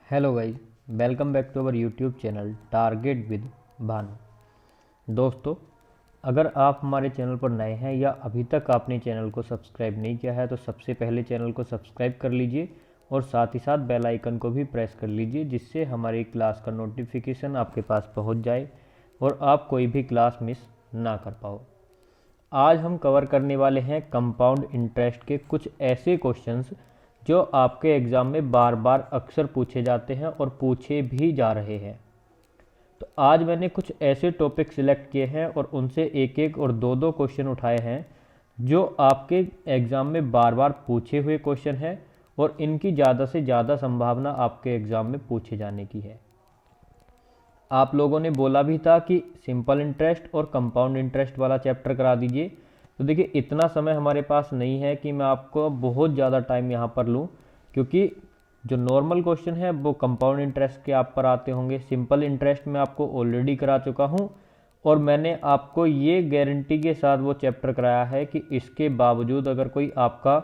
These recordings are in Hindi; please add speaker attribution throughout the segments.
Speaker 1: Hello guys, welcome back to our YouTube channel target with Bhanu. दोस्तों, अगर आप हमारे चैनल पर नए हैं या अभी तक आपने चैनल को सब्सक्राइब नहीं किया है तो सबसे पहले चैनल को सब्सक्राइब कर लीजिए और साथ ही साथ बेल आइकन को भी प्रेस कर लीजिए, जिससे हमारी क्लास का नोटिफिकेशन आपके पास पहुंच जाए और आप कोई भी क्लास मिस ना कर पाओ। आज हम कवर करने वाले हैं कंपाउंड इंटरेस्ट के कुछ ऐसे क्वेश्चंस जो आपके एग्ज़ाम में बार बार अक्सर पूछे जाते हैं और पूछे भी जा रहे हैं। तो आज मैंने कुछ ऐसे टॉपिक सिलेक्ट किए हैं और उनसे एक एक और दो दो क्वेश्चन उठाए हैं जो आपके एग्ज़ाम में बार बार पूछे हुए क्वेश्चन हैं और इनकी ज़्यादा से ज़्यादा संभावना आपके एग्ज़ाम में पूछे जाने की है। आप लोगों ने बोला भी था कि सिंपल इंटरेस्ट और कंपाउंड इंटरेस्ट वाला चैप्टर करा दीजिए। तो देखिए, इतना समय हमारे पास नहीं है कि मैं आपको बहुत ज़्यादा टाइम यहाँ पर लूँ, क्योंकि जो नॉर्मल क्वेश्चन है वो कंपाउंड इंटरेस्ट के आप पर आते होंगे। सिंपल इंटरेस्ट में आपको ऑलरेडी करा चुका हूँ और मैंने आपको ये गारंटी के साथ वो चैप्टर कराया है कि इसके बावजूद अगर कोई आपका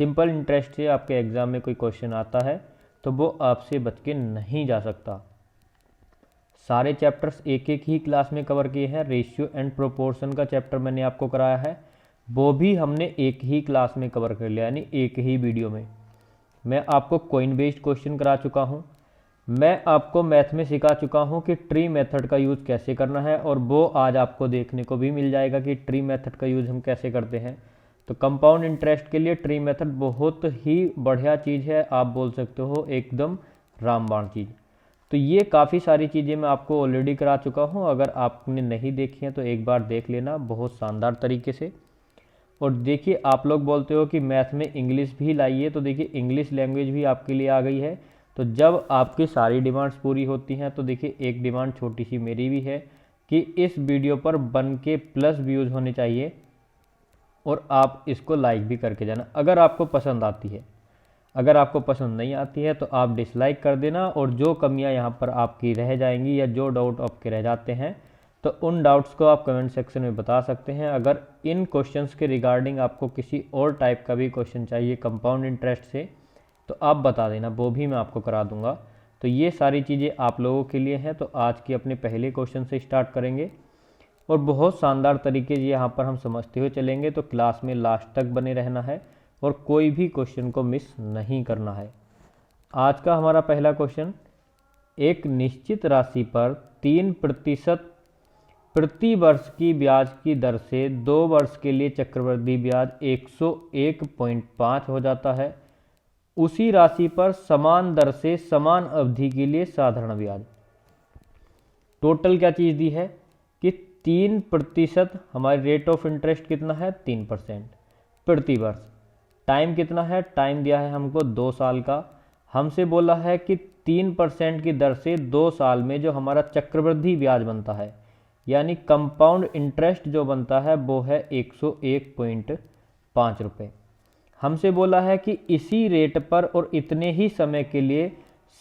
Speaker 1: सिंपल इंटरेस्ट से आपके एग्ज़ाम में कोई क्वेश्चन आता है तो वो आपसे बच के नहीं जा सकता। सारे चैप्टर्स एक एक ही क्लास में कवर किए हैं। रेशियो एंड प्रोपोर्शन का चैप्टर मैंने आपको कराया है, वो भी हमने एक ही क्लास में कवर कर लिया, यानी एक ही वीडियो में। मैं आपको कॉइन बेस्ड क्वेश्चन करा चुका हूँ। मैं आपको मैथ में सिखा चुका हूँ कि ट्री मेथड का यूज़ कैसे करना है, और वो आज आपको देखने को भी मिल जाएगा कि ट्री मेथड का यूज़ हम कैसे करते हैं। तो कंपाउंड इंटरेस्ट के लिए ट्री मेथड बहुत ही बढ़िया चीज़ है, आप बोल सकते हो एकदम रामबाण चीज़। तो ये काफ़ी सारी चीज़ें मैं आपको ऑलरेडी करा चुका हूँ। अगर आपने नहीं देखी हैं तो एक बार देख लेना बहुत शानदार तरीके से। और देखिए, आप लोग बोलते हो कि मैथ में इंग्लिश भी लाइए, तो देखिए इंग्लिश लैंग्वेज भी आपके लिए आ गई है। तो जब आपकी सारी डिमांड्स पूरी होती हैं तो देखिए, एक डिमांड छोटी सी मेरी भी है कि इस वीडियो पर 1K प्लस व्यूज़ होने चाहिए और आप इसको लाइक भी करके जाना अगर आपको पसंद आती है। अगर आपको पसंद नहीं आती है तो आप डिसलाइक कर देना, और जो कमियां यहाँ पर आपकी रह जाएंगी या जो डाउट आपके रह जाते हैं तो उन डाउट्स को आप कमेंट सेक्शन में बता सकते हैं। अगर इन क्वेश्चंस के रिगार्डिंग आपको किसी और टाइप का भी क्वेश्चन चाहिए कंपाउंड इंटरेस्ट से तो आप बता देना, वो भी मैं आपको करा दूंगा। तो ये सारी चीज़ें आप लोगों के लिए हैं। तो आज की अपने पहले क्वेश्चन से स्टार्ट करेंगे और बहुत शानदार तरीके से यहाँ पर हम समझते हुए चलेंगे। तो क्लास में लास्ट तक बने रहना है और कोई भी क्वेश्चन को मिस नहीं करना है। आज का हमारा पहला क्वेश्चन, एक निश्चित राशि पर 3% प्रति वर्ष की ब्याज की दर से 2 वर्ष के लिए चक्रवृद्धि ब्याज 101.5 हो जाता है। उसी राशि पर समान दर से समान अवधि के लिए साधारण ब्याज। टोटल क्या चीज़ दी है कि 3%, हमारी रेट ऑफ इंटरेस्ट कितना है 3% प्रति वर्ष। टाइम कितना है, टाइम दिया है हमको 2 साल का। हमसे बोला है कि 3% की दर से 2 साल में जो हमारा चक्रवृद्धि ब्याज बनता है, यानी कंपाउंड इंटरेस्ट जो बनता है वो है 101.5 रुपये। हमसे बोला है कि इसी रेट पर और इतने ही समय के लिए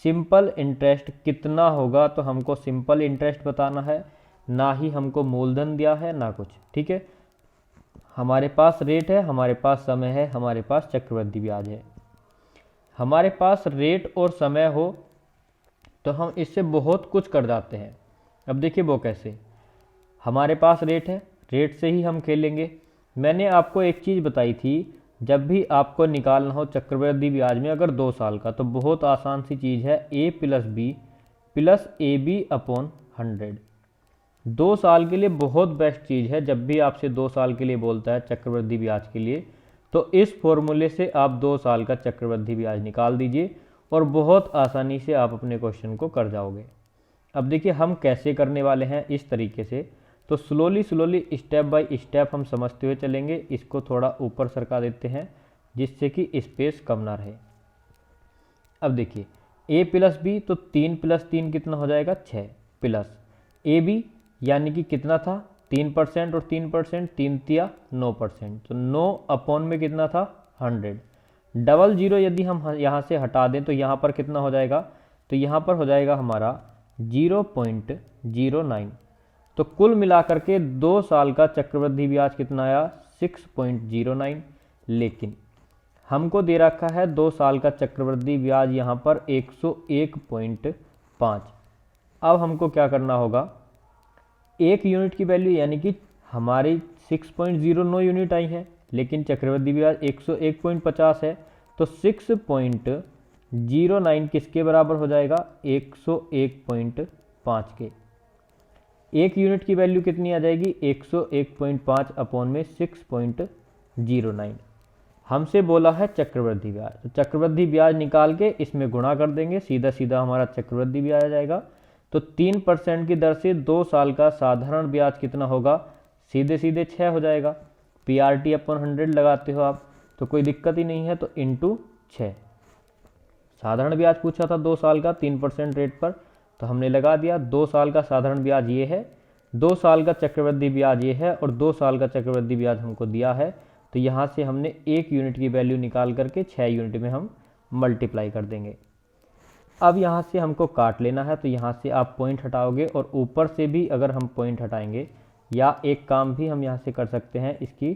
Speaker 1: सिंपल इंटरेस्ट कितना होगा। तो हमको सिंपल इंटरेस्ट बताना है, ना ही हमको मूलधन दिया है ना कुछ। ठीक है, हमारे पास रेट है, हमारे पास समय है, हमारे पास चक्रवृद्धि ब्याज है। हमारे पास रेट और समय हो तो हम इससे बहुत कुछ कर जाते हैं। अब देखिए वो कैसे। हमारे पास रेट है, रेट से ही हम खेलेंगे। मैंने आपको एक चीज़ बताई थी, जब भी आपको निकालना हो चक्रवृद्धि ब्याज में अगर 2 साल का, तो बहुत आसान सी चीज़ है, A + B + AB/100। 2 साल के लिए बहुत बेस्ट चीज़ है। जब भी आपसे 2 साल के लिए बोलता है चक्रवृद्धि ब्याज के लिए, तो इस फॉर्मूले से आप 2 साल का चक्रवृद्धि ब्याज निकाल दीजिए और बहुत आसानी से आप अपने क्वेश्चन को कर जाओगे। अब देखिए हम कैसे करने वाले हैं इस तरीके से। तो स्लोली स्टेप बाय स्टेप हम समझते हुए चलेंगे। इसको थोड़ा ऊपर सरका देते हैं जिससे कि स्पेस कम ना रहे। अब देखिए A + B, तो 3 + 3 कितना हो जाएगा 6, प्लस AB यानी कि कितना था 3% और 3%, 3 तिया 9%, तो 9 में कितना था 100। डबल जीरो यदि हम यहाँ से हटा दें तो यहाँ पर कितना हो जाएगा, तो यहाँ पर हो जाएगा हमारा 0.09। तो कुल मिलाकर के 2 साल का चक्रवृद्धि ब्याज कितना आया 6.09। लेकिन हमको दे रखा है 2 साल का चक्रवृद्धि ब्याज यहाँ पर 101.5। अब हमको क्या करना होगा, 1 यूनिट की वैल्यू यानी कि हमारी 6.09 यूनिट आई है, लेकिन चक्रवृद्धि ब्याज 101.50 है, तो 6.09 किसके बराबर हो जाएगा, 101.5 के। 1 यूनिट की वैल्यू कितनी आ जाएगी, 101.5 अपॉन में 6.09। हमसे बोला है चक्रवृद्धि ब्याज, तो चक्रवृद्धि ब्याज निकाल के इसमें गुणा कर देंगे, सीधा सीधा हमारा चक्रवृद्धि ब्याज आ जाएगा। तो 3% की दर से 2 साल का साधारण ब्याज कितना होगा, सीधे सीधे 6 हो जाएगा। PRT अपन 100 लगाते हो आप तो कोई दिक्कत ही नहीं है, तो इंटू 6। साधारण ब्याज पूछा था 2 साल का 3% रेट पर, तो हमने लगा दिया 2 साल का साधारण ब्याज ये है, 2 साल का चक्रवृद्धि ब्याज ये है, और 2 साल का चक्रवृद्धि ब्याज हमको दिया है। तो यहाँ से हमने 1 यूनिट की वैल्यू निकाल करके 6 यूनिट में हम मल्टीप्लाई कर देंगे। अब यहाँ से हमको काट लेना है, तो यहाँ से आप पॉइंट हटाओगे, और ऊपर से भी अगर हम पॉइंट हटाएंगे, या एक काम भी हम यहाँ से कर सकते हैं इसकी,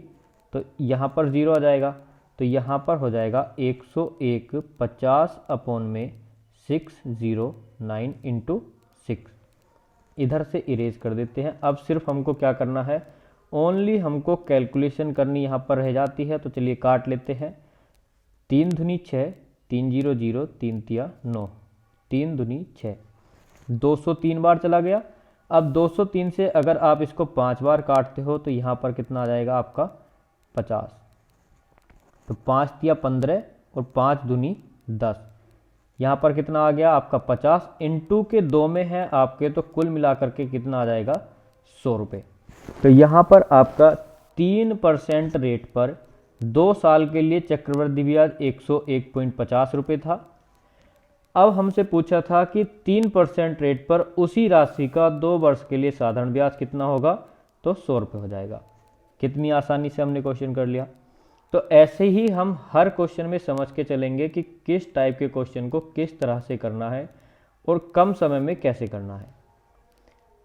Speaker 1: तो यहाँ पर 0 आ जाएगा, तो यहाँ पर हो जाएगा 101.50 अपॉन में 609 इंटू 6। इधर से इरेज कर देते हैं। अब सिर्फ हमको क्या करना है, ओनली हमको कैलकुलेशन करनी यहाँ पर रह जाती है। तो चलिए काट लेते हैं। 3 दूनी 6, 3 0 0, 3 तिया 9, 3 दूनी 6, 203 बार चला गया। अब 203 से अगर आप इसको 5 बार काटते हो तो यहाँ पर कितना आ जाएगा आपका 50। तो 5 तिया 15 और 5 दूनी 10, यहाँ पर कितना आ गया आपका 50। इंटू के 2 में है आपके, तो कुल मिलाकर के कितना आ जाएगा 100 रुपये। तो यहाँ पर आपका 3% रेट पर 2 साल के लिए चक्रवृद्धि ब्याज 101.50 रुपये था। अब हमसे पूछा था कि 3% रेट पर उसी राशि का 2 वर्ष के लिए साधारण ब्याज कितना होगा, तो 100 रुपये हो जाएगा। कितनी आसानी से हमने क्वेश्चन कर लिया। तो ऐसे ही हम हर क्वेश्चन में समझ के चलेंगे कि किस टाइप के क्वेश्चन को किस तरह से करना है और कम समय में कैसे करना है।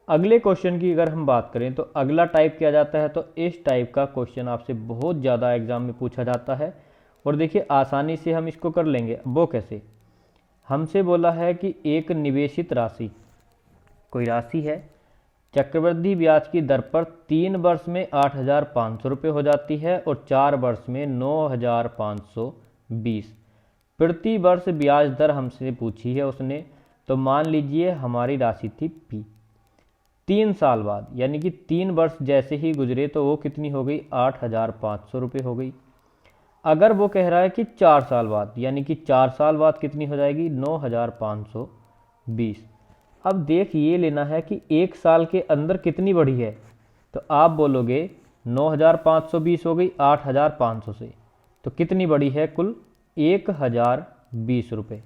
Speaker 1: अगले क्वेश्चन की अगर हम बात करें तो अगला टाइप क्या जाता है, तो इस टाइप का क्वेश्चन आपसे बहुत ज़्यादा एग्जाम में पूछा जाता है, और देखिए आसानी से हम इसको कर लेंगे। वो कैसे, हमसे बोला है कि एक निवेशित राशि, कोई राशि है, चक्रवृद्धि ब्याज की दर पर 3 वर्ष में 8,500 रुपये हो जाती है और 4 वर्ष में 9,520 प्रति वर्ष ब्याज दर हमसे पूछी है उसने। तो मान लीजिए हमारी राशि थी P। 3 साल बाद यानी कि 3 वर्ष जैसे ही गुजरे तो वो कितनी हो गई, 8,500 रुपये हो गई। अगर वो कह रहा है कि 4 साल बाद, यानी कि 4 साल बाद कितनी हो जाएगी, 9,520। अब देख ये लेना है कि 1 साल के अंदर कितनी बढ़ी है, तो आप बोलोगे 9,520 हो गई 8,500 से, तो कितनी बढ़ी है कुल 1,020 रुपये।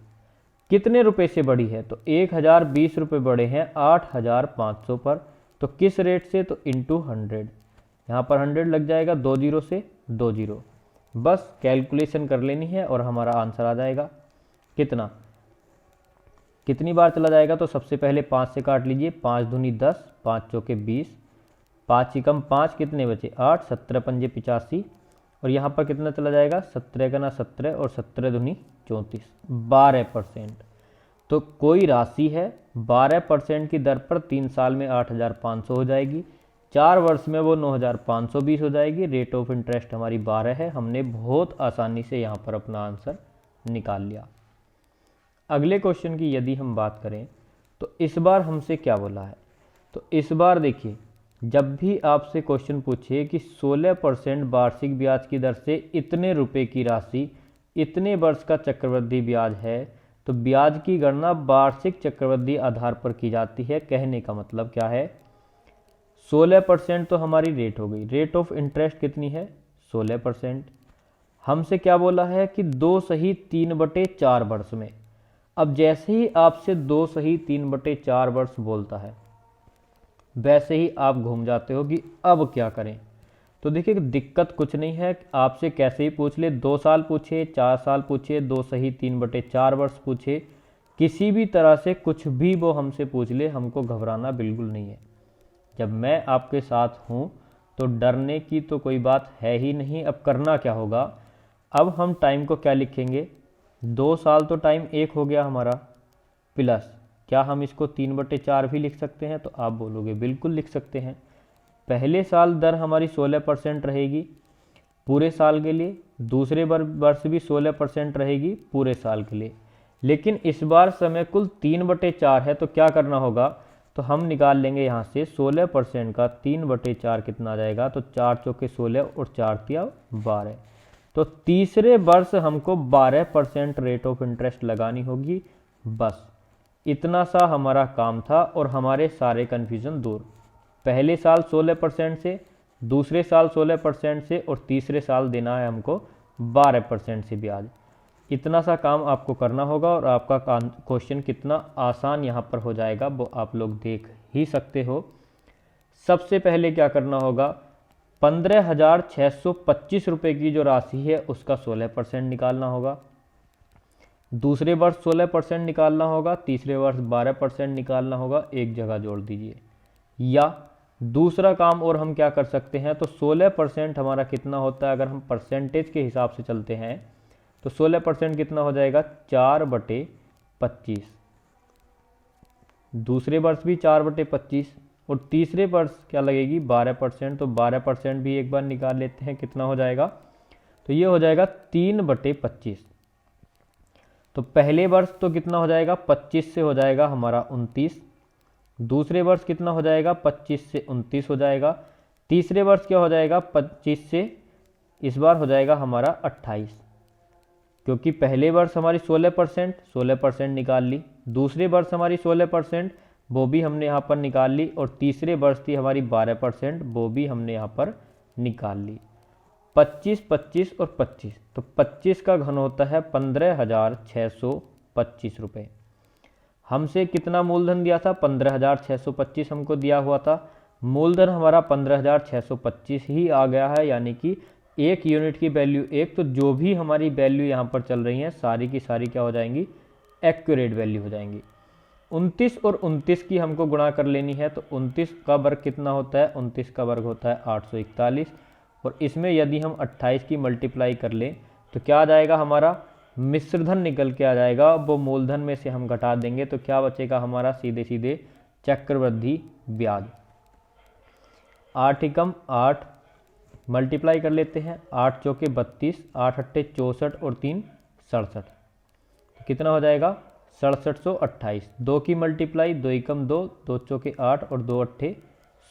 Speaker 1: कितने रुपए से बढ़ी है, तो 1,020 रुपये बढ़े हैं 8,500 पर। तो किस रेट से, तो इंटू 100, यहाँ पर 100 लग जाएगा, 2 जीरो से 2 जीरो, बस कैलकुलेशन कर लेनी है और हमारा आंसर आ जाएगा। कितना, कितनी बार चला जाएगा, तो सबसे पहले 5 से काट लीजिए, 5 दूनी 10, 5 चौके 20, 5 एकम 5 कितने बचे 8, 17 पंजे 85, और यहाँ पर कितना चला जाएगा 17 का ना 17 और 17 दूनी 34, 12%। तो कोई राशि है 12% की दर पर 3 साल में 8,500 हो जाएगी, 4 वर्ष में वो 9,520 हो जाएगी। रेट ऑफ इंटरेस्ट हमारी 12 है। हमने बहुत आसानी से यहाँ पर अपना आंसर निकाल लिया। अगले क्वेश्चन की यदि हम बात करें तो इस बार हमसे क्या बोला है, तो इस बार देखिए जब भी आपसे क्वेश्चन पूछे कि 16% वार्षिक ब्याज की दर से इतने रुपए की राशि इतने वर्ष का चक्रवृद्धि ब्याज है, तो ब्याज की गणना वार्षिक चक्रवृद्धि आधार पर की जाती है। कहने का मतलब क्या है, 16% तो हमारी रेट हो गई, रेट ऑफ इंटरेस्ट कितनी है 16%। हमसे क्या बोला है कि 2 सही 3/4 वर्ष में। अब जैसे ही आपसे 2 सही 3/4 वर्ष बोलता है वैसे ही आप घूम जाते हो कि अब क्या करें। तो देखिए दिक्कत कुछ नहीं है, आपसे कैसे ही पूछ ले, 2 साल पूछे 4 साल पूछे 2 सही 3/4 वर्ष पूछे, किसी भी तरह से कुछ भी वो हमसे पूछ ले, हमको घबराना बिल्कुल नहीं है। जब मैं आपके साथ हूँ तो डरने की तो कोई बात है ही नहीं। अब करना क्या होगा, अब हम टाइम को क्या लिखेंगे, 2 साल तो टाइम एक हो गया हमारा, प्लस क्या हम इसको 3/4 भी लिख सकते हैं? तो आप बोलोगे बिल्कुल लिख सकते हैं। पहले साल दर हमारी 16% रहेगी पूरे साल के लिए, दूसरे वर्ष भी 16% रहेगी पूरे साल के लिए, लेकिन इस बार समय कुल 3/4 है। तो क्या करना होगा, तो हम निकाल लेंगे यहाँ से 16% का 3/4 कितना आ जाएगा, तो 4 चौके 16 और 4 तिया 12। तो तीसरे वर्ष हमको 12% रेट ऑफ इंटरेस्ट लगानी होगी। बस इतना सा हमारा काम था और हमारे सारे कन्फ्यूज़न दूर। पहले साल 16% से, दूसरे साल 16% से और तीसरे साल देना है हमको 12% से ब्याज। इतना सा काम आपको करना होगा और आपका क्वेश्चन कितना आसान यहाँ पर हो जाएगा वो आप लोग देख ही सकते हो। सबसे पहले क्या करना होगा, 15,625 रुपये की जो राशि है उसका 16% निकालना होगा, दूसरे वर्ष 16% निकालना होगा, तीसरे वर्ष 12% निकालना होगा, एक जगह जोड़ दीजिए। या दूसरा काम और हम क्या कर सकते हैं, तो 16% हमारा कितना होता है, अगर हम परसेंटेज के हिसाब से चलते हैं तो 16% कितना हो जाएगा, 4/25। दूसरे वर्ष भी 4/25 और तीसरे वर्ष क्या लगेगी 12%, तो 12% भी एक बार निकाल लेते हैं, कितना हो जाएगा, तो ये हो जाएगा 3/25। तो पहले वर्ष तो कितना हो जाएगा, 25 से हो जाएगा हमारा 29, दूसरे वर्ष कितना हो जाएगा, 25 से 29 हो जाएगा, तीसरे वर्ष क्या हो जाएगा, 25 से इस बार हो जाएगा हमारा 28, क्योंकि पहले वर्ष हमारी 16% निकाल ली, दूसरे वर्ष हमारी 16% वो भी हमने यहाँ पर निकाल ली, और तीसरे वर्ष थी हमारी 12% वो भी हमने यहाँ पर निकाल ली। 25, 25 और 25, तो 25 का घन होता है 15,625 रुपये। हमसे कितना मूलधन दिया था, 15,625 हमको दिया हुआ था। मूलधन हमारा 15,625 ही आ गया है, यानी कि एक यूनिट की वैल्यू एक, तो जो भी हमारी वैल्यू यहाँ पर चल रही हैं सारी की सारी क्या हो जाएंगी, एक्यूरेट वैल्यू हो जाएंगी। 29 और 29 की हमको गुणा कर लेनी है, तो 29 का वर्ग कितना होता है, 29 का वर्ग होता है 841, और इसमें यदि हम 28 की मल्टीप्लाई कर लें तो क्या आ जाएगा, हमारा मिश्रधन निकल के आ जाएगा। वो मूलधन में से हम घटा देंगे तो क्या बचेगा हमारा, सीधे सीधे चक्रवृद्धि ब्याज। 8 एकम 8 मल्टीप्लाई कर लेते हैं, 8 चौके 32, 8 अट्ठे 64 और 3 67, तो कितना हो जाएगा 6728। 2 की मल्टीप्लाई, 2 एकम 2, 2 चौके 8 और 2 अट्ठे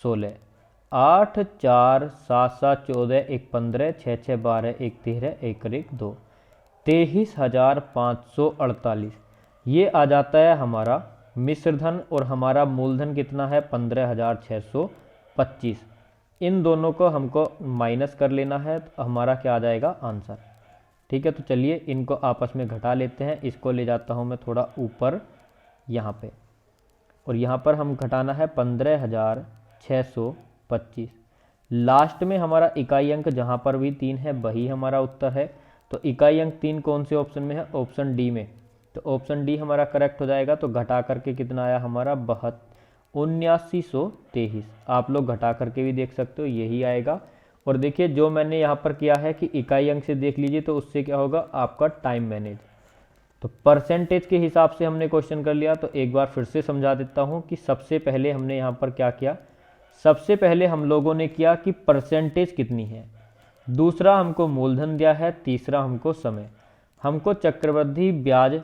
Speaker 1: 16, 8 4 7 7 14 1 15 6 6 12 1 13 1 1 2, 23,548। ये आ जाता है हमारा मिश्रधन, और हमारा मूलधन कितना है 15,625। इन दोनों को हमको माइनस कर लेना है, तो हमारा क्या आ जाएगा आंसर। ठीक है, तो चलिए इनको आपस में घटा लेते हैं। इसको ले जाता हूँ मैं थोड़ा ऊपर यहाँ पे, और यहाँ पर हम घटाना है 15,625। लास्ट में हमारा इकाई अंक जहाँ पर भी 3 है वही हमारा उत्तर है। तो इकाई अंक 3 कौन से ऑप्शन में है, ऑप्शन डी में, तो ऑप्शन डी हमारा करेक्ट हो जाएगा। तो घटा करके कितना आया हमारा 7923। आप लोग घटा करके भी देख सकते हो, यही आएगा। और देखिए जो मैंने यहाँ पर किया है कि इकाई अंक से देख लीजिए, तो उससे क्या होगा आपका टाइम मैनेज। तो परसेंटेज के हिसाब से हमने क्वेश्चन कर लिया। तो एक बार फिर से समझा देता हूँ कि सबसे पहले हमने यहाँ पर क्या किया, सबसे पहले हम लोगों ने किया कि परसेंटेज कितनी है, दूसरा हमको मूलधन दिया है, तीसरा हमको समय, हमको चक्रवृद्धि ब्याज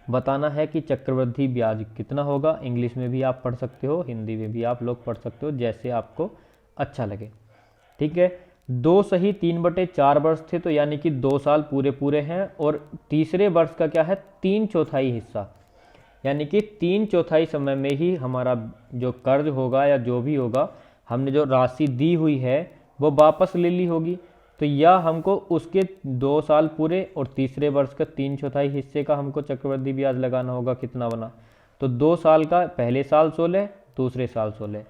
Speaker 1: बताना है कि चक्रवृद्धि ब्याज कितना होगा। इंग्लिश में भी आप पढ़ सकते हो, हिंदी में भी आप लोग पढ़ सकते हो, जैसे आपको अच्छा लगे। ठीक है, 2 सही 3/4 वर्ष थे, तो यानी कि 2 साल पूरे पूरे हैं। और तीसरे वर्ष का क्या है 3/4 हिस्सा, यानी कि 3/4 समय में ही हमारा जो कर्ज होगा या जो भी होगा, हमने जो राशि दी हुई है वो वापस ले ली होगी। तो या हमको उसके 2 साल पूरे और तीसरे वर्ष का 3/4 हिस्से का हमको चक्रवृद्धि ब्याज लगाना होगा। कितना बना, तो 2 साल का, पहले साल 16, दूसरे साल 16,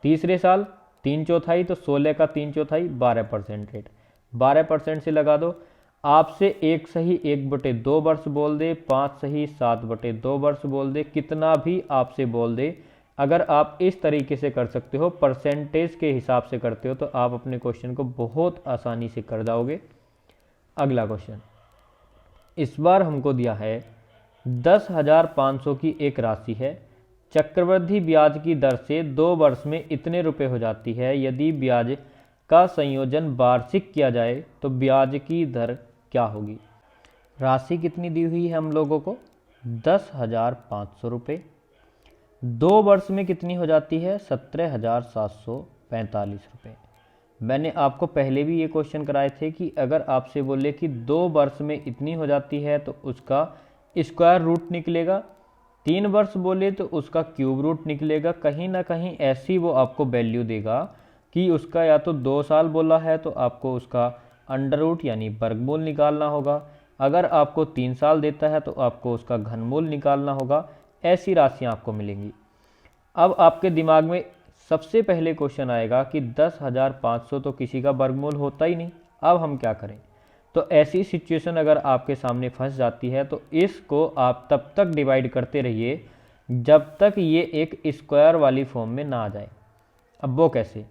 Speaker 1: तीसरे साल 3/4, तो 16 का 3/4 12% रेट, 12% से लगा दो। आपसे 1 सही 1/2 वर्ष बोल दे, 5 सही 7/2 वर्ष बोल दे, कितना भी आपसे बोल दे, अगर आप इस तरीके से कर सकते हो, परसेंटेज के हिसाब से करते हो, तो आप अपने क्वेश्चन को बहुत आसानी से कर जाओगे। अगला क्वेश्चन, इस बार हमको दिया है 10,500 की एक राशि है, चक्रवृद्धि ब्याज की दर से 2 वर्ष में इतने रुपए हो जाती है। यदि ब्याज का संयोजन वार्षिक किया जाए तो ब्याज की दर क्या होगी। राशि कितनी दी हुई है हम लोगों को, 10,500 रुपये। 2 वर्ष में कितनी हो जाती है, 17,745 रुपये। मैंने आपको पहले भी ये क्वेश्चन कराए थे कि अगर आपसे बोले कि 2 वर्ष में इतनी हो जाती है तो उसका स्क्वायर रूट निकलेगा, 3 वर्ष बोले तो उसका क्यूब रूट निकलेगा। कहीं ना कहीं ऐसी वो आपको वैल्यू देगा कि उसका या तो 2 साल बोला है तो आपको उसका अंडर रूट यानी वर्गमूल निकालना होगा, अगर आपको 3 साल देता है तो आपको उसका घनमूल निकालना होगा। ऐसी राशियाँ आपको मिलेंगी। अब आपके दिमाग में सबसे पहले क्वेश्चन आएगा कि 10,500 तो किसी का वर्गमूल होता ही नहीं, अब हम क्या करें। तो ऐसी सिचुएशन अगर आपके सामने फंस जाती है तो इसको आप तब तक डिवाइड करते रहिए जब तक ये एक स्क्वायर वाली फॉर्म में ना आ जाए। अब वो कैसे,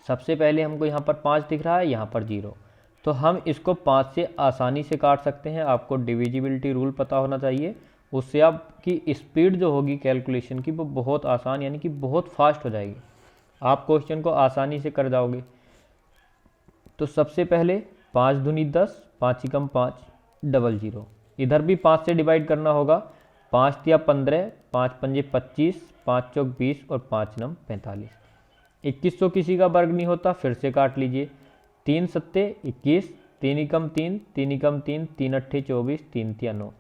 Speaker 1: सबसे पहले हमको यहाँ पर 5 दिख रहा है, यहाँ पर 0, तो हम इसको 5 से आसानी से काट सकते हैं। आपको डिविजिबिलिटी रूल पता होना चाहिए, उससे आपकी स्पीड जो होगी कैलकुलेशन की वो बहुत आसान यानी कि बहुत फास्ट हो जाएगी, आप क्वेश्चन को आसानी से कर जाओगे। तो सबसे पहले 5 दूनी 10, 5 एकम 5, डबल 0, इधर भी 5 से डिवाइड करना होगा। 5 तिया 15, 5 पंजे 25, 5 चौक 20 और 5 नम 45। 2100 किसी का वर्ग नहीं होता, फिर से काट लीजिए। 3 सत्ते 21, 3 एकम 3, 3 एकम 3, 3 अट्ठे 24, 3 तिया 9।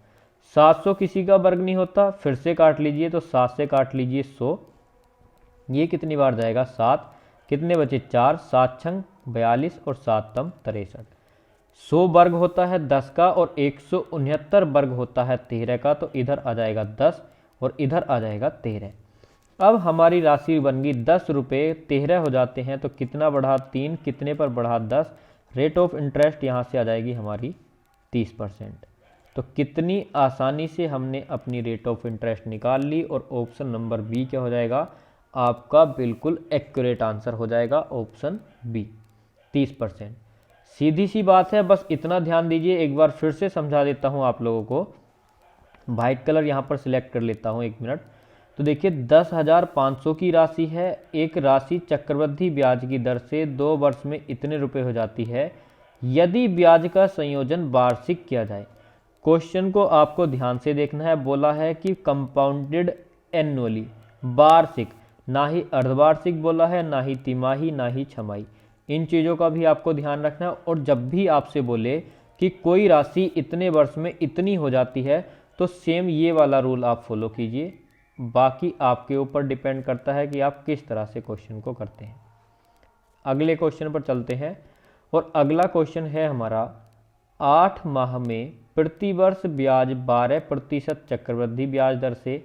Speaker 1: 700 किसी का वर्ग नहीं होता, फिर से काट लीजिए। तो 7 से काट लीजिए 100, ये कितनी बार जाएगा 7, कितने बचे 4, 7 छंग 42 और 7 तम 63। 100 वर्ग होता है 10 का और 169 वर्ग होता है 13 का, तो इधर आ जाएगा 10 और इधर आ जाएगा 13। अब हमारी राशि बन गई 10 रुपये, 13 हो जाते हैं तो कितना बढ़ा 3, कितने पर बढ़ा 10, रेट ऑफ इंटरेस्ट यहाँ से आ जाएगी हमारी 30%। तो कितनी आसानी से हमने अपनी रेट ऑफ इंटरेस्ट निकाल ली और ऑप्शन नंबर बी क्या हो जाएगा, आपका बिल्कुल एक्यूरेट आंसर हो जाएगा ऑप्शन बी, 30%। सीधी सी बात है, बस इतना ध्यान दीजिए। एक बार फिर से समझा देता हूँ आप लोगों को, वाइट कलर यहाँ पर सिलेक्ट कर लेता हूँ 1 मिनट। तो देखिए 10,500 की राशि है, एक राशि चक्रवृद्धि ब्याज की दर से 2 वर्ष में इतने रुपए हो जाती है। यदि ब्याज का संयोजन वार्षिक किया जाए, क्वेश्चन को आपको ध्यान से देखना है। बोला है कि कंपाउंडेड एनुअली, वार्षिक, ना ही अर्धवार्षिक बोला है, ना ही तिमाही, ना ही छमाही। इन चीज़ों का भी आपको ध्यान रखना है। और जब भी आपसे बोले कि कोई राशि इतने वर्ष में इतनी हो जाती है तो सेम ये वाला रूल आप फॉलो कीजिए। बाकी आपके ऊपर डिपेंड करता है कि आप किस तरह से क्वेश्चन को करते हैं। अगले क्वेश्चन पर चलते हैं और अगला क्वेश्चन है हमारा, 8 माह में प्रतिवर्ष ब्याज 12% चक्रवृद्धि ब्याज दर से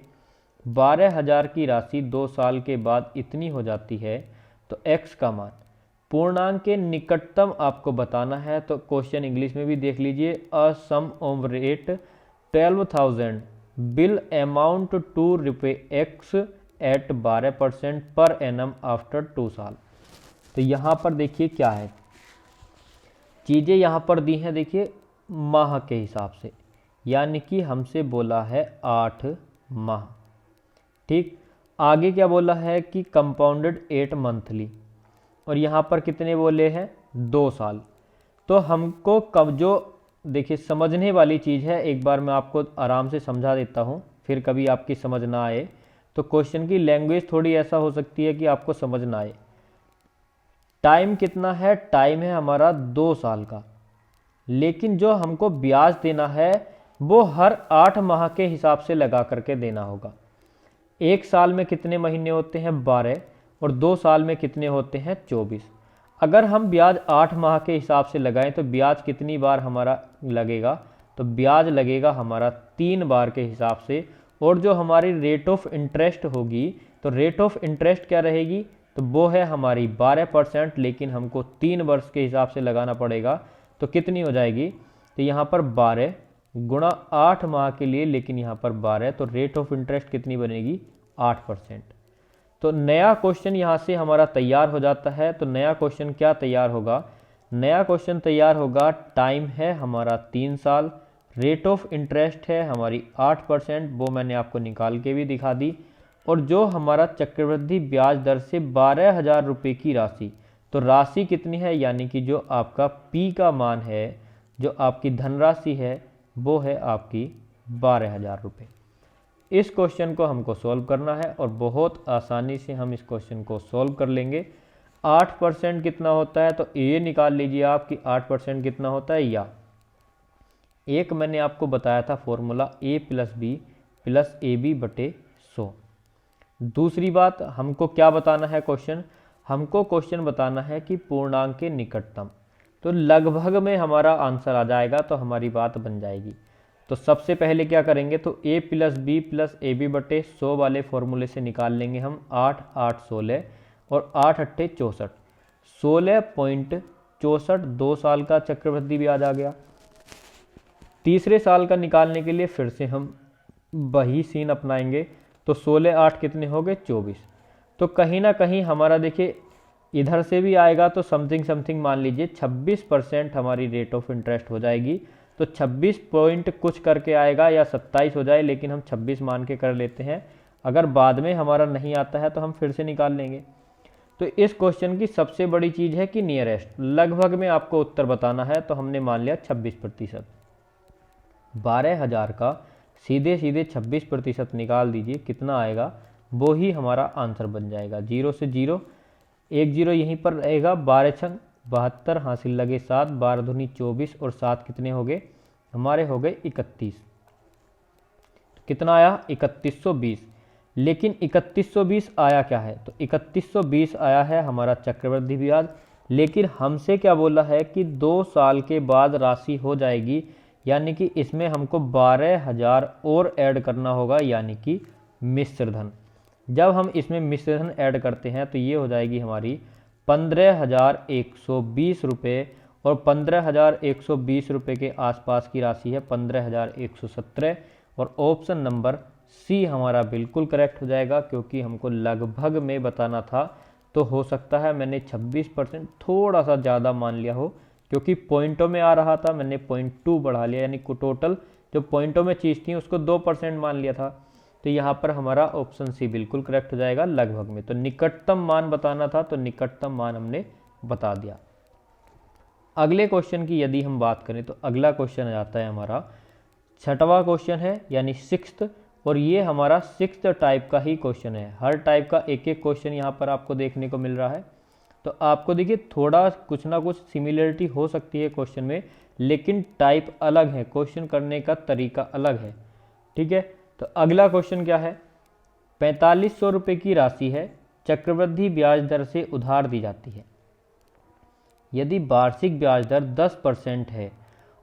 Speaker 1: 12,000 की राशि 2 साल के बाद इतनी हो जाती है, तो x का मान पूर्णांक के निकटतम आपको बताना है। तो क्वेश्चन इंग्लिश में भी देख लीजिए, a sum of rate 12,000 bill amount to ₹x at 12% per annum after 2 साल। तो यहाँ पर देखिए क्या है, चीज़ें यहाँ पर दी हैं, देखिए माह के हिसाब से, यानी कि हमसे बोला है 8 माह, ठीक। आगे क्या बोला है कि कंपाउंडेड 8 मंथली, और यहाँ पर कितने बोले हैं 2 साल। तो हमको कब जो देखिए समझने वाली चीज़ है, एक बार मैं आपको आराम से समझा देता हूँ, फिर कभी आपकी समझ ना आए तो क्वेश्चन की लैंग्वेज थोड़ी ऐसा हो सकती है कि आपको समझ ना आए। टाइम कितना है, टाइम है हमारा 2 साल का, लेकिन जो हमको ब्याज देना है वो हर 8 माह के हिसाब से लगा करके देना होगा। 1 साल में कितने महीने होते हैं 12, और 2 साल में कितने होते हैं 24। अगर हम ब्याज 8 माह के हिसाब से लगाएं तो ब्याज कितनी बार हमारा लगेगा, तो ब्याज लगेगा हमारा 3 बार के हिसाब से। और जो हमारी रेट ऑफ इंटरेस्ट होगी, तो रेट ऑफ इंटरेस्ट क्या रहेगी, तो वो है हमारी 12%, लेकिन हमको 3 वर्ष के हिसाब से लगाना पड़ेगा। तो कितनी हो जाएगी, तो यहाँ पर 12 गुणा 8 माह के लिए, लेकिन यहाँ पर 12, तो रेट ऑफ इंटरेस्ट कितनी बनेगी 8%। तो नया क्वेश्चन यहाँ से हमारा तैयार हो जाता है। तो नया क्वेश्चन क्या तैयार होगा, नया क्वेश्चन तैयार होगा। टाइम है हमारा 3 साल, रेट ऑफ इंटरेस्ट है हमारी 8%, वो मैंने आपको निकाल के भी दिखा दी। और जो हमारा चक्रवृद्धि ब्याज दर से 12,000 रुपये की राशि, तो राशि कितनी है, यानी कि जो आपका पी का मान है, जो आपकी धनराशि है, वो है आपकी 12,000 रुपये। इस क्वेश्चन को हमको सॉल्व करना है और बहुत आसानी से हम इस क्वेश्चन को सॉल्व कर लेंगे। 8% कितना होता है, तो ये निकाल लीजिए आप कि 8% कितना होता है। या एक मैंने आपको बताया था formula a plus B plus A B बटे 100। दूसरी बात हमको क्या बताना है, हमको क्वेश्चन बताना है कि पूर्णांक के निकटतम, तो लगभग में हमारा आंसर आ जाएगा, तो हमारी बात बन जाएगी। तो सबसे पहले क्या करेंगे, तो a plus B plus A B बटे 100 वाले फॉर्मूले से निकाल लेंगे हम 8 8 16 और 8 अट्ठे 64, 16.64 2 साल का चक्रवृद्धि ब्याज आ गया। तीसरे साल का निकालने के लिए फिर से हम वही सीन अपनाएंगे, तो 16 8 कितने हो गए 24। तो कहीं ना कहीं हमारा देखिए इधर से भी आएगा, तो समथिंग मान लीजिए 26% हमारी रेट ऑफ इंटरेस्ट हो जाएगी। तो 26 पॉइंट कुछ करके आएगा या 27 हो जाए, लेकिन हम 26 मान के कर लेते हैं। अगर बाद में हमारा नहीं आता है तो हम फिर से निकाल लेंगे। तो इस क्वेश्चन की सबसे बड़ी चीज़ है कि नियरेस्ट, लगभग में आपको उत्तर बताना है, तो हमने मान लिया 26%। 12,000 का सीधे 26% निकाल दीजिए, कितना आएगा, वो ही हमारा आंसर बन जाएगा। 0 से 0, 1 0 यहीं पर रहेगा। 12 छंग 72, हासिल लगे 7, 12 दूनी 24 और 7 कितने हो गए, हमारे हो गए 31। कितना आया 3120। लेकिन 3120 आया क्या है, तो 3120 आया है हमारा चक्रवृद्धि ब्याज। लेकिन हमसे क्या बोला है कि 2 साल के बाद राशि हो जाएगी, यानी कि इसमें हमको 12,000 और ऐड करना होगा, यानी कि मिश्र धन। जब हम इसमें मिश्र धन ऐड करते हैं तो ये हो जाएगी हमारी 15,120 रुपये, और 15,120 रुपये के आसपास की राशि है 15,117। और ऑप्शन नंबर सी हमारा बिल्कुल करेक्ट हो जाएगा, क्योंकि हमको लगभग में बताना था। तो हो सकता है मैंने 26% थोड़ा सा ज़्यादा मान लिया हो, क्योंकि पॉइंटों में आ रहा था, मैंने 0.2 बढ़ा लिया, यानी टोटल जो पॉइंटों में चीज़ थी उसको 2% मान लिया था। तो यहाँ पर हमारा ऑप्शन सी बिल्कुल करेक्ट हो जाएगा, लगभग में। तो निकटतम मान बताना था, तो निकटतम मान हमने बता दिया। अगले क्वेश्चन की यदि हम बात करें, तो अगला क्वेश्चन आ जाता है हमारा 6वां क्वेश्चन है, यानी 6th, और ये हमारा 6th टाइप का ही क्वेश्चन है। हर टाइप का एक एक क्वेश्चन यहाँ पर आपको देखने को मिल रहा है। तो आपको देखिए थोड़ा कुछ ना कुछ सिमिलरिटी हो सकती है क्वेश्चन में, लेकिन टाइप अलग है, क्वेश्चन करने का तरीका अलग है, ठीक है। तो अगला क्वेश्चन क्या है, 4500 रुपये की राशि है, चक्रवृद्धि ब्याज दर से उधार दी जाती है। यदि वार्षिक ब्याज दर 10% है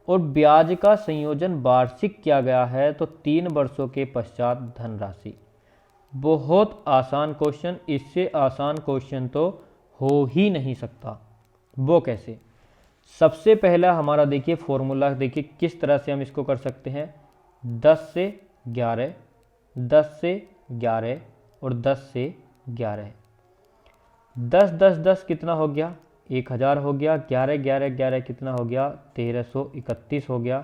Speaker 1: और ब्याज का संयोजन वार्षिक किया गया है, तो 3 वर्षों के पश्चात धनराशि। बहुत आसान क्वेश्चन, इससे आसान क्वेश्चन तो हो ही नहीं सकता। वो कैसे, सबसे पहला हमारा देखिए फॉर्मूला, देखिए किस तरह से हम इसको कर सकते हैं। 10 से 11, 10 से 11 और 10 से 11, 10 10 10 कितना हो गया, 1000 हो गया। 11 11 11 कितना हो गया, 1331 हो गया।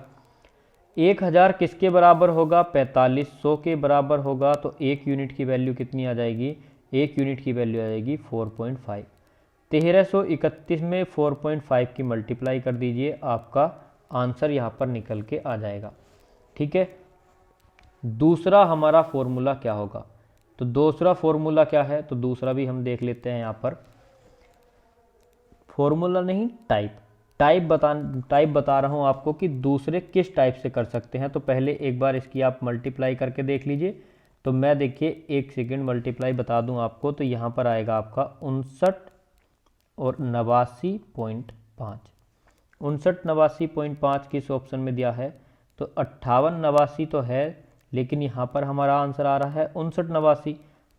Speaker 1: 1000 किसके बराबर होगा, 4500 के बराबर होगा। तो 1 यूनिट की वैल्यू कितनी आ जाएगी, 1 यूनिट की वैल्यू आ जाएगी 4.5। 1331 में 4.5 की मल्टीप्लाई कर दीजिए, आपका आंसर यहाँ पर निकल के आ जाएगा, ठीक है। दूसरा हमारा फॉर्मूला क्या होगा, तो दूसरा फॉर्मूला क्या है, तो दूसरा भी हम देख लेते हैं। यहाँ पर फॉर्मूला नहीं, टाइप बता रहा हूँ आपको कि दूसरे किस टाइप से कर सकते हैं। तो पहले एक बार इसकी आप मल्टीप्लाई करके देख लीजिए। तो मैं देखिए 1 सेकेंड मल्टीप्लाई बता दूं आपको, तो यहाँ पर आएगा आपका 59 और 89.5। 59 89.5 किस ऑप्शन में दिया है, तो 58 89 तो है, लेकिन यहाँ पर हमारा आंसर आ रहा है 59 89।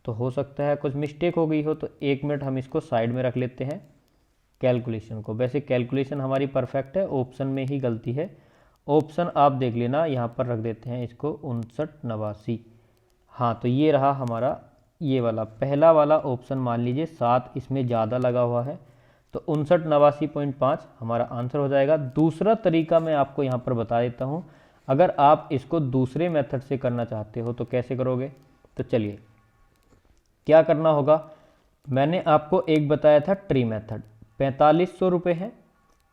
Speaker 1: तो हो सकता है कुछ मिस्टेक हो गई हो, तो 1 मिनट हम इसको साइड में रख लेते हैं कैलकुलेशन को। वैसे कैलकुलेशन हमारी परफेक्ट है, ऑप्शन में ही गलती है। ऑप्शन आप देख लेना, यहाँ पर रख देते हैं इसको 59 89। हाँ, तो ये रहा हमारा ये वाला पहला वाला ऑप्शन, मान लीजिए 7 इसमें ज़्यादा लगा हुआ है, तो 5989.5 हमारा आंसर हो जाएगा। दूसरा तरीका मैं आपको यहाँ पर बता देता हूँ, अगर आप इसको दूसरे मेथड से करना चाहते हो तो कैसे करोगे। तो चलिए क्या करना होगा, मैंने आपको एक बताया था ट्री मेथड। 4500 रुपये है,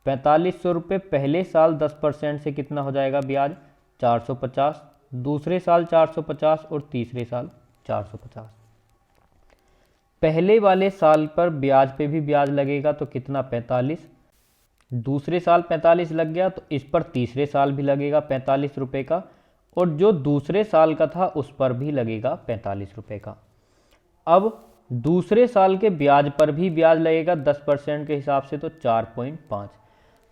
Speaker 1: 4500 रुपये पहले साल 10% से कितना हो जाएगा ब्याज, 450, दूसरे साल 450 और तीसरे साल 450। पहले वाले साल पर ब्याज पे भी ब्याज लगेगा तो कितना, 45, दूसरे साल 45 लग गया तो इस पर तीसरे साल भी लगेगा 45 रुपये का, और जो दूसरे साल का था उस पर भी लगेगा 45 रुपये का। अब दूसरे साल के ब्याज पर भी ब्याज लगेगा 10% के हिसाब से, तो 4.5।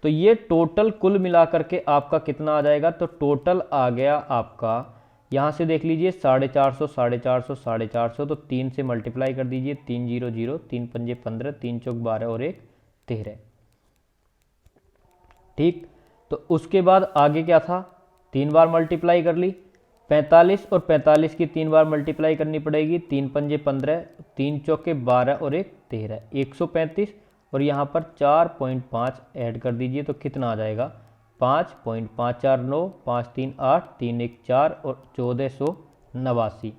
Speaker 1: तो ये टोटल कुल मिलाकर के आपका कितना आ जाएगा, तो टोटल आ गया आपका, यहाँ से देख लीजिए 450, 450, 450, तो 3 से मल्टीप्लाई कर दीजिए, 3 0 0, 3 पंजे 15, 3 चौक 12 और 1 13। ठीक, तो उसके बाद आगे क्या था, 3 बार मल्टीप्लाई कर ली, 45 और 45 की 3 बार मल्टीप्लाई करनी पड़ेगी, 3 पंजे 15, 3 चौके 12 और 1 13, 135, और यहाँ पर 4.5 ऐड कर दीजिए तो कितना आ जाएगा, 5.549, 5 3 8, 3 1 4 और 1489।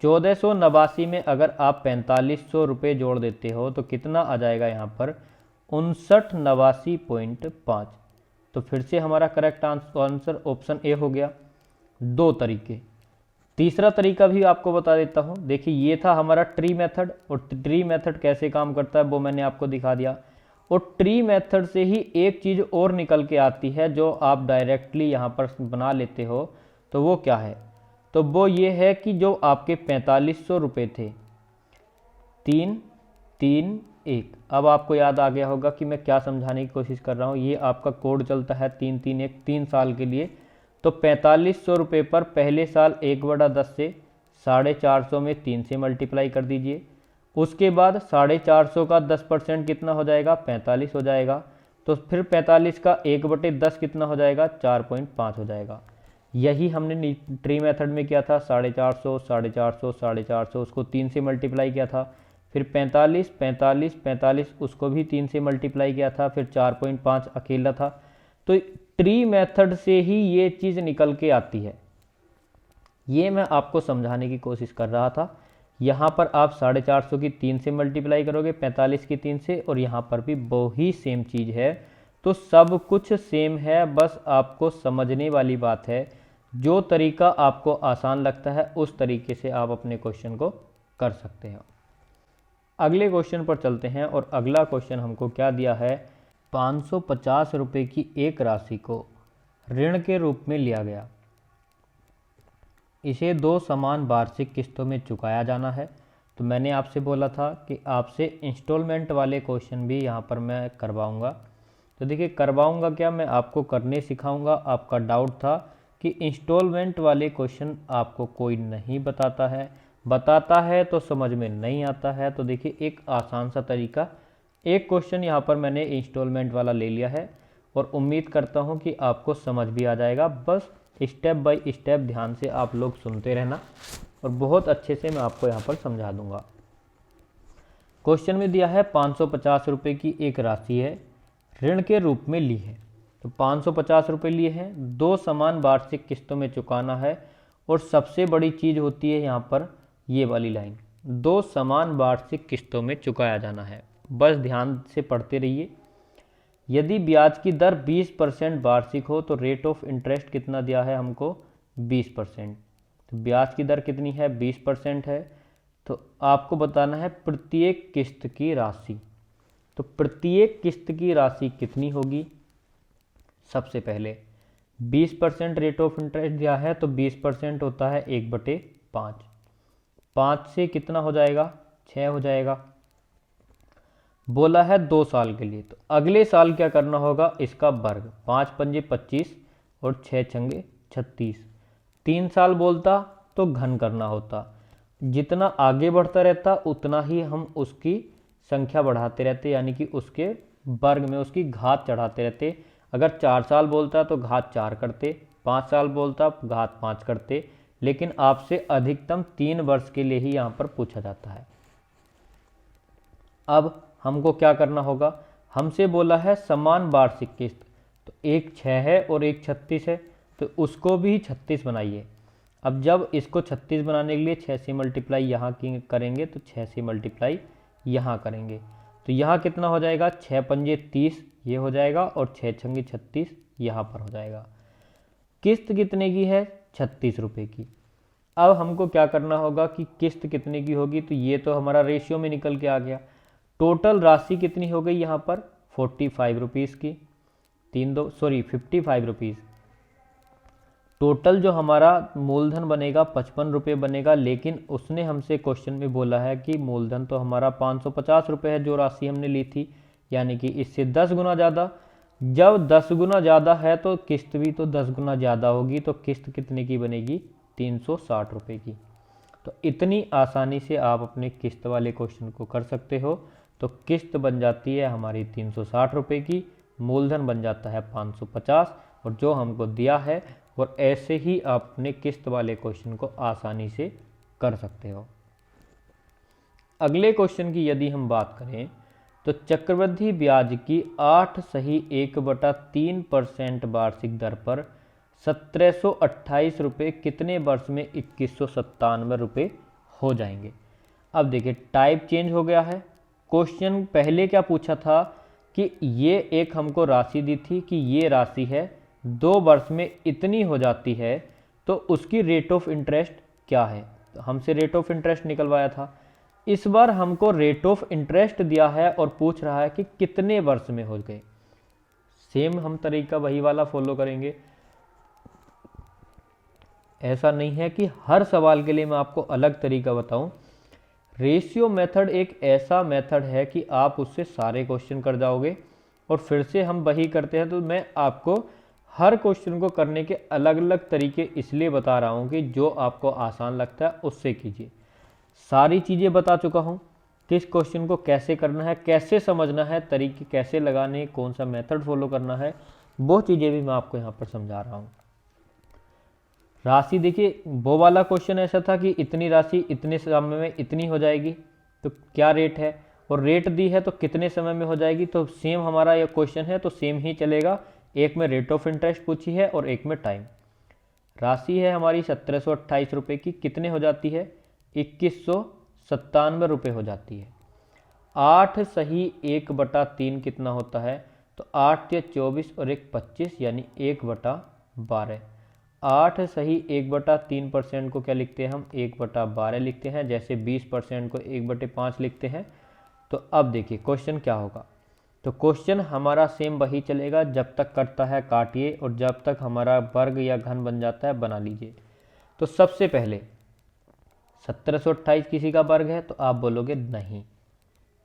Speaker 1: 1489 में अगर आप 4500 रुपये जोड़ देते हो तो कितना आ जाएगा यहाँ पर, 5989.5। तो फिर से हमारा करेक्ट आंसर ऑप्शन ए हो गया। दो तरीके, तीसरा तरीका भी आपको बता देता हूँ। देखिए ये था हमारा ट्री मेथड, और ट्री मेथड कैसे काम करता है वो मैंने आपको दिखा दिया। और ट्री मेथड से ही एक चीज़ और निकल के आती है जो आप डायरेक्टली यहाँ पर बना लेते हो, तो वो क्या है, तो वो ये है कि जो आपके 4500 रुपये थे, 3 3 1, अब आपको याद आ गया होगा कि मैं क्या समझाने की कोशिश कर रहा हूँ। ये आपका कोड चलता है 3 3 1, 3 साल के लिए। तो 4500 रुपये पर पहले साल 1/10 से 450 में 3 से मल्टीप्लाई कर दीजिए, उसके बाद 450 का 10% कितना हो जाएगा, 45 हो जाएगा। तो फिर 45 का 1/10 कितना हो जाएगा, 4.5 हो जाएगा। यही हमने ट्री मेथड में किया था, 450 450 450, उसको 3 से मल्टीप्लाई किया था, फिर 45 45 45 उसको भी 3 से मल्टीप्लाई किया था, फिर 4.5 अकेला था। तो ट्री मेथड से ही ये चीज़ निकल के आती है, ये मैं आपको समझाने की कोशिश कर रहा था। यहाँ पर आप 450 की 3 से मल्टीप्लाई करोगे, 45 की 3 से, और यहाँ पर भी वही सेम चीज़ है। तो सब कुछ सेम है, बस आपको समझने वाली बात है। जो तरीका आपको आसान लगता है उस तरीके से आप अपने क्वेश्चन को कर सकते हैं। अगले क्वेश्चन पर चलते हैं, और अगला क्वेश्चन हमको क्या दिया है, 550 रुपये की एक राशि को ऋण के रूप में लिया गया, इसे 2 समान वार्षिक किस्तों में चुकाया जाना है। तो मैंने आपसे बोला था कि आपसे इंस्टॉलमेंट वाले क्वेश्चन भी यहाँ पर मैं करवाऊँगा। तो देखिए करवाऊँगा क्या, मैं आपको करने सिखाऊँगा। आपका डाउट था कि इंस्टॉलमेंट वाले क्वेश्चन आपको कोई नहीं बताता है तो समझ में नहीं आता है। तो देखिए एक आसान सा तरीका, एक क्वेश्चन यहाँ पर मैंने इंस्टॉलमेंट वाला ले लिया है, और उम्मीद करता हूँ कि आपको समझ भी आ जाएगा। बस स्टेप बाय स्टेप ध्यान से आप लोग सुनते रहना, और बहुत अच्छे से मैं आपको यहाँ पर समझा दूंगा। क्वेश्चन में दिया है 550 रुपये की एक राशि है, ऋण के रूप में ली है। तो 550 रुपये लिए हैं, 2 समान वार्षिक किस्तों में चुकाना है। और सबसे बड़ी चीज़ होती है यहाँ पर ये वाली लाइन, 2 समान वार्षिक किस्तों में चुकाया जाना है। बस ध्यान से पढ़ते रहिए। यदि ब्याज की दर 20% वार्षिक हो तो रेट ऑफ इंटरेस्ट कितना दिया है हमको, 20%। तो ब्याज की दर कितनी है, 20% है। तो आपको बताना है प्रत्येक किस्त की राशि। तो प्रत्येक किस्त की राशि कितनी होगी, सबसे पहले 20% रेट ऑफ इंटरेस्ट दिया है, तो 20% होता है 1/5। 5 से कितना हो जाएगा, 6 हो जाएगा। बोला है 2 साल के लिए, तो अगले साल क्या करना होगा, इसका वर्ग, 5 पंजे 25 और 6 छंगे 36। 3 साल बोलता तो घन करना होता, जितना आगे बढ़ता रहता उतना ही हम उसकी संख्या बढ़ाते रहते, यानी कि उसके वर्ग में उसकी घात चढ़ाते रहते। अगर 4 साल बोलता तो घात 4 करते, 5 साल बोलता घात 5 करते, लेकिन आपसे अधिकतम 3 वर्ष के लिए ही यहाँ पर पूछा जाता है। अब हमको क्या करना होगा, हमसे बोला है समान वार्षिक किस्त, तो एक 6 है और एक 36 है, तो उसको भी 36 बनाइए। अब जब इसको 36 बनाने के लिए 6 से मल्टीप्लाई यहाँ की करेंगे तो 6 से मल्टीप्लाई यहाँ करेंगे, तो यहाँ कितना हो जाएगा, 6 पंजे 30 ये हो जाएगा और 6 छंगे 36 यहाँ पर हो जाएगा। किस्त कितने की है, 36 रुपये की। अब हमको क्या करना होगा कि किस्त कितने की होगी, तो ये तो हमारा रेशियो में निकल के आ गया। टोटल राशि कितनी हो गई यहाँ पर 45 रुपीज़ की, 55 रुपीज़। टोटल जो हमारा मूलधन बनेगा 55 रुपये बनेगा, लेकिन उसने हमसे क्वेश्चन में बोला है कि मूलधन तो हमारा 550 रुपये है जो राशि हमने ली थी, यानी कि इससे 10 गुना ज़्यादा। जब 10 गुना ज़्यादा है तो किस्त भी तो 10 गुना ज़्यादा होगी, तो किस्त कितने की बनेगी, 360 रुपये की। तो इतनी आसानी से आप अपने किस्त वाले क्वेश्चन को कर सकते हो। तो किस्त बन जाती है हमारी 360 रुपये की, मूलधन बन जाता है 550, और जो हमको दिया है, और ऐसे ही आप अपने किस्त वाले क्वेश्चन को आसानी से कर सकते हो। अगले क्वेश्चन की यदि हम बात करें तो चक्रवृद्धि ब्याज की 8 सही 1/3% वार्षिक दर पर 1728 रुपये कितने वर्ष में 2197 रुपये हो जाएंगे। अब देखिए टाइप चेंज हो गया है। क्वेश्चन पहले क्या पूछा था कि ये एक हमको राशि दी थी कि ये राशि है 2 वर्ष में इतनी हो जाती है, तो उसकी रेट ऑफ इंटरेस्ट क्या है, तो हमसे रेट ऑफ इंटरेस्ट निकलवाया था। इस बार हमको रेट ऑफ इंटरेस्ट दिया है और पूछ रहा है कि कितने वर्ष में हो गए। सेम हम तरीका वही वाला फॉलो करेंगे। ऐसा नहीं है कि हर सवाल के लिए मैं आपको अलग तरीका बताऊं। रेशियो मेथड एक ऐसा मेथड है कि आप उससे सारे क्वेश्चन कर जाओगे, और फिर से हम वही करते हैं। तो मैं आपको हर क्वेश्चन को करने के अलग अलग तरीके इसलिए बता रहा हूँ कि जो आपको आसान लगता है उससे कीजिए। सारी चीज़ें बता चुका हूँ, किस क्वेश्चन को कैसे करना है, कैसे समझना है, तरीके कैसे लगाने, कौन सा मेथड फॉलो करना है, वो चीज़ें भी मैं आपको यहाँ पर समझा रहा हूँ। राशि देखिए, वो वाला क्वेश्चन ऐसा था कि इतनी राशि इतने समय में इतनी हो जाएगी, तो क्या रेट है, और रेट दी है तो कितने समय में हो जाएगी। तो सेम हमारा ये क्वेश्चन है तो सेम ही चलेगा। एक में रेट ऑफ इंटरेस्ट पूछी है और एक में टाइम। राशि है हमारी 1728 रुपये की, कितने हो जाती है, 2197 रुपये हो जाती है। 8 सही 1/3 कितना होता है, तो 8 या 24 और 1 25, यानी 1/12। 8 सही 1/3% को क्या लिखते हैं हम, 1/12 लिखते हैं, जैसे 20% को 1/5 लिखते हैं। तो अब देखिए क्वेश्चन क्या होगा। तो क्वेश्चन हमारा सेम वही चलेगा, जब तक कटता है काटिए, और जब तक हमारा वर्ग या घन बन जाता है बना लीजिए। तो सबसे पहले 1728 किसी का वर्ग है, तो आप बोलोगे नहीं,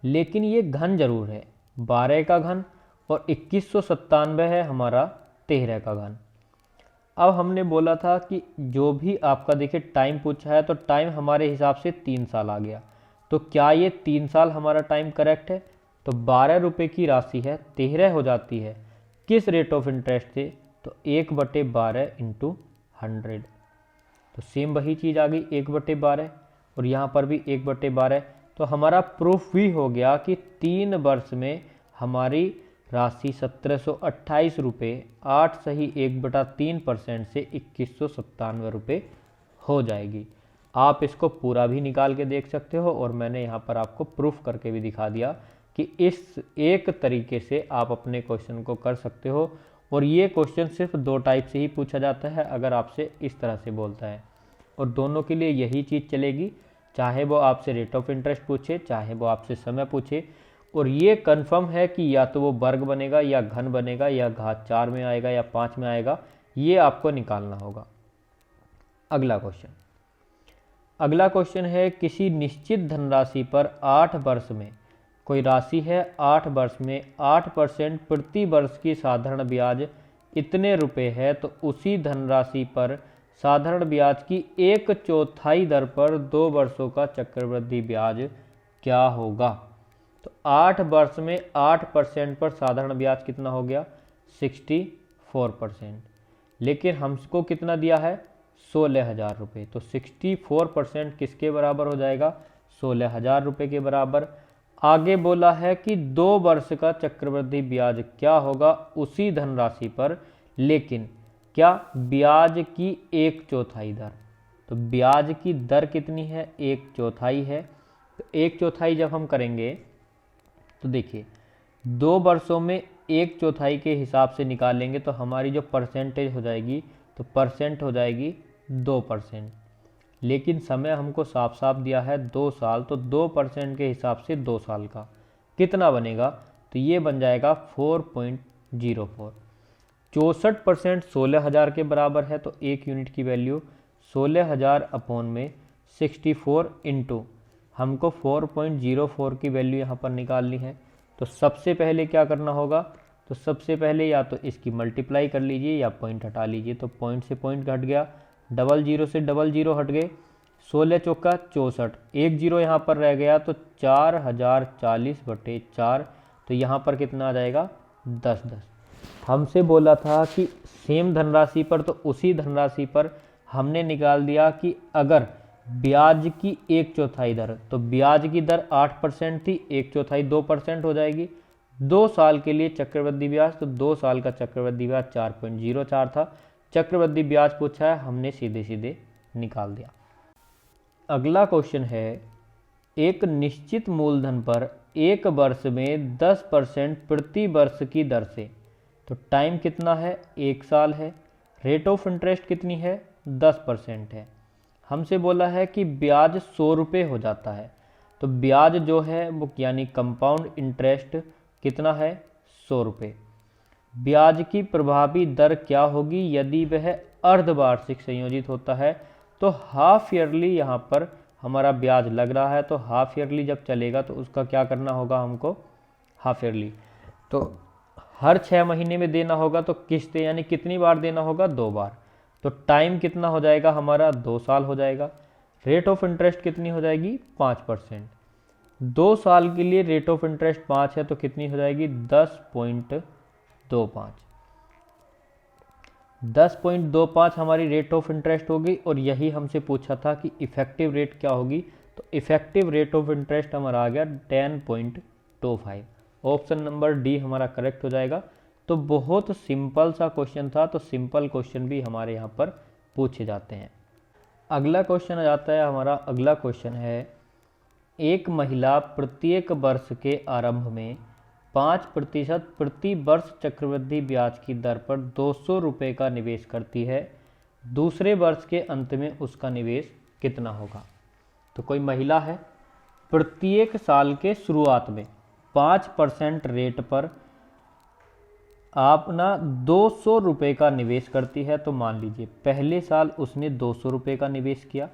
Speaker 1: लेकिन ये घन जरूर है, 12 का घन, और 2197 है हमारा 13 का घन। अब हमने बोला था कि जो भी आपका देखिए टाइम पूछा है, तो टाइम हमारे हिसाब से 3 साल आ गया। तो क्या ये 3 साल हमारा टाइम करेक्ट है, तो 12 रुपये की राशि है 13 हो जाती है, किस रेट ऑफ इंटरेस्ट से, तो 1/12 इंटू 100। तो सेम वही चीज़ आ गई 1/12, और यहाँ पर भी 1/12। तो हमारा प्रूफ भी हो गया कि 3 वर्ष में हमारी राशि 1728 रुपये 8 सही 1/3% से 2197 रुपये हो जाएगी। आप इसको पूरा भी निकाल के देख सकते हो, और मैंने यहाँ पर आपको प्रूफ करके भी दिखा दिया कि इस एक तरीके से आप अपने क्वेश्चन को कर सकते हो। और ये क्वेश्चन सिर्फ 2 टाइप से ही पूछा जाता है अगर आपसे इस तरह से बोलता है, और दोनों के लिए यही चीज़ चलेगी, चाहे वो आपसे रेट ऑफ इंटरेस्ट पूछे, चाहे वो आपसे समय पूछे। और ये कंफर्म है कि या तो वो वर्ग बनेगा, या घन बनेगा, या घात 4 में आएगा, या 5 में आएगा, ये आपको निकालना होगा। अगला क्वेश्चन है, किसी निश्चित धनराशि पर 8 वर्ष में कोई राशि है, 8 वर्ष में 8% प्रति वर्ष की साधारण ब्याज इतने रुपए है, तो उसी धनराशि पर साधारण ब्याज की 1/4 दर पर 2 वर्षों का चक्रवृद्धि ब्याज क्या होगा। तो 8 वर्ष में 8% पर साधारण ब्याज कितना हो गया, 64%, लेकिन हमको कितना दिया है, 16,000 रुपये। तो 64% किसके बराबर हो जाएगा, 16,000 रुपये के बराबर। आगे बोला है कि 2 वर्ष का चक्रवृद्धि ब्याज क्या होगा उसी धनराशि पर, लेकिन क्या ब्याज की 1/4 दर। तो ब्याज की दर कितनी है, 1/4 है। तो 1/4 जब हम करेंगे तो देखिए 2 वर्षों में 1/4 के हिसाब से निकालेंगे तो हमारी जो परसेंटेज हो जाएगी तो परसेंट हो जाएगी 2%। लेकिन समय हमको साफ साफ दिया है 2 साल, तो 2% के हिसाब से 2 साल का कितना बनेगा, तो ये बन जाएगा 4.04। 64% 16,000 के बराबर है, तो 1 यूनिट की वैल्यू 16,000 अपॉन में 64 इंटू हमको 4.04 की वैल्यू यहाँ पर निकालनी है। तो सबसे पहले क्या करना होगा, तो सबसे पहले या तो इसकी मल्टीप्लाई कर लीजिए या पॉइंट हटा लीजिए। तो पॉइंट से पॉइंट घट गया, 00 से 00 हट गए, 16 चौका 64, 1 0 यहाँ पर रह गया, तो 4040/4। तो यहाँ पर कितना आ जाएगा 10। हमसे बोला था कि सेम धनराशि पर, तो उसी धनराशि पर हमने निकाल दिया कि अगर ब्याज की 1/4 दर, तो ब्याज की दर 8% थी, 1/4 2% हो जाएगी। 2 साल के लिए चक्रवृद्धि ब्याज, तो 2 साल का चक्रवृद्धि ब्याज 4.04 था। चक्रवृद्धि ब्याज पूछा है, हमने सीधे सीधे निकाल दिया। अगला क्वेश्चन है, एक निश्चित मूलधन पर 1 वर्ष में 10% प्रति वर्ष की दर से, तो टाइम कितना है, 1 साल है। रेट ऑफ इंटरेस्ट कितनी है, 10% है। हमसे बोला है कि ब्याज 100 रुपये हो जाता है, तो ब्याज जो है वो यानी कंपाउंड इंटरेस्ट कितना है, 100 रुपये। ब्याज की प्रभावी दर क्या होगी यदि वह अर्धवार्षिक संयोजित होता है, तो हाफ ईयरली यहाँ पर हमारा ब्याज लग रहा है, तो हाफ ईयरली जब चलेगा तो उसका क्या करना होगा हमको, हाफ ईयरली तो हर 6 महीने में देना होगा, तो किस्तें यानी कितनी बार देना होगा, 2 बार। तो टाइम कितना हो जाएगा हमारा, 2 साल हो जाएगा। रेट ऑफ इंटरेस्ट कितनी हो जाएगी, 5%। 2 साल के लिए रेट ऑफ इंटरेस्ट 5 है, तो कितनी हो जाएगी, 10.25। 10.25 हमारी रेट ऑफ इंटरेस्ट होगी। और यही हमसे पूछा था कि इफेक्टिव रेट क्या होगी, तो इफेक्टिव रेट ऑफ इंटरेस्ट हमारा आ गया 10.25। ऑप्शन नंबर डी हमारा करेक्ट हो जाएगा। तो बहुत सिंपल सा क्वेश्चन था, तो सिंपल क्वेश्चन भी हमारे यहाँ पर पूछे जाते हैं। अगला क्वेश्चन आ जाता है हमारा, अगला क्वेश्चन है, एक महिला प्रत्येक वर्ष के आरंभ में 5% प्रति वर्ष चक्रवृद्धि ब्याज की दर पर 200 रुपये का निवेश करती है, दूसरे वर्ष के अंत में उसका निवेश कितना होगा। तो कोई महिला है, प्रत्येक साल के शुरुआत में 5% रेट पर आप ना 200 रुपये का निवेश करती है। तो मान लीजिए पहले साल उसने 200 रुपये का निवेश किया,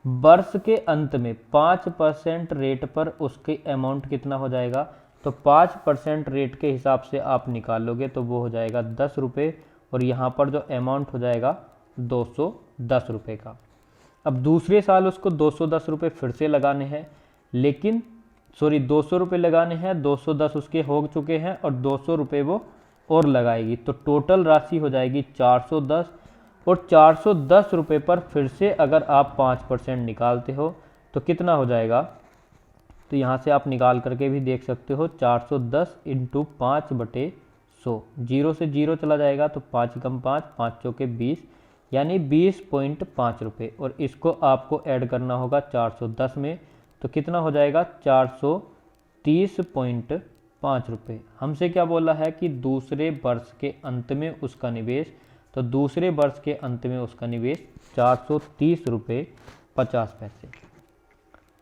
Speaker 1: वर्ष के अंत में 5% रेट पर उसके अमाउंट कितना हो जाएगा, तो 5% रेट के हिसाब से आप निकालोगे तो वो हो जाएगा 10 रुपये, और यहाँ पर जो अमाउंट हो जाएगा 210 रुपये का। अब दूसरे साल उसको 210 रुपये फिर से लगाने हैं, लेकिन 200 रुपये लगाने हैं, 210 उसके हो चुके हैं और 200 रुपये वो और लगाएगी, तो टोटल राशि हो जाएगी 410। और 410 रुपये पर फिर से अगर आप 5% निकालते हो तो कितना हो जाएगा, तो यहाँ से आप निकाल करके भी देख सकते हो, 410 इंटू 5/100, 0 से 0 चला जाएगा, तो 5 कम 5, 5 चौके 20, यानी 20.5 रुपये। और इसको आपको ऐड करना होगा 410 में, तो कितना हो जाएगा, 430.5 रुपये। हमसे क्या बोला है कि दूसरे वर्ष के अंत में उसका निवेश, तो दूसरे वर्ष के अंत में उसका निवेश 430 रुपये 50 पैसे।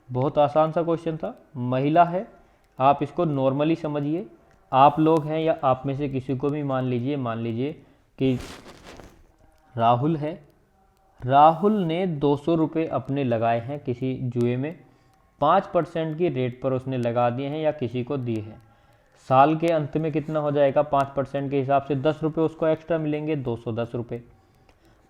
Speaker 1: बहुत आसान सा क्वेश्चन था। महिला है, आप इसको नॉर्मली समझिए। आप लोग हैं या आप में से किसी को भी मान लीजिए कि राहुल है, राहुल ने 200 रुपये अपने लगाए हैं किसी जुए में, 5% की रेट पर उसने लगा दिए हैं या किसी को दिए हैं। साल के अंत में कितना हो जाएगा, 5% के हिसाब से 10 रुपये उसको एक्स्ट्रा मिलेंगे, 210 रुपये।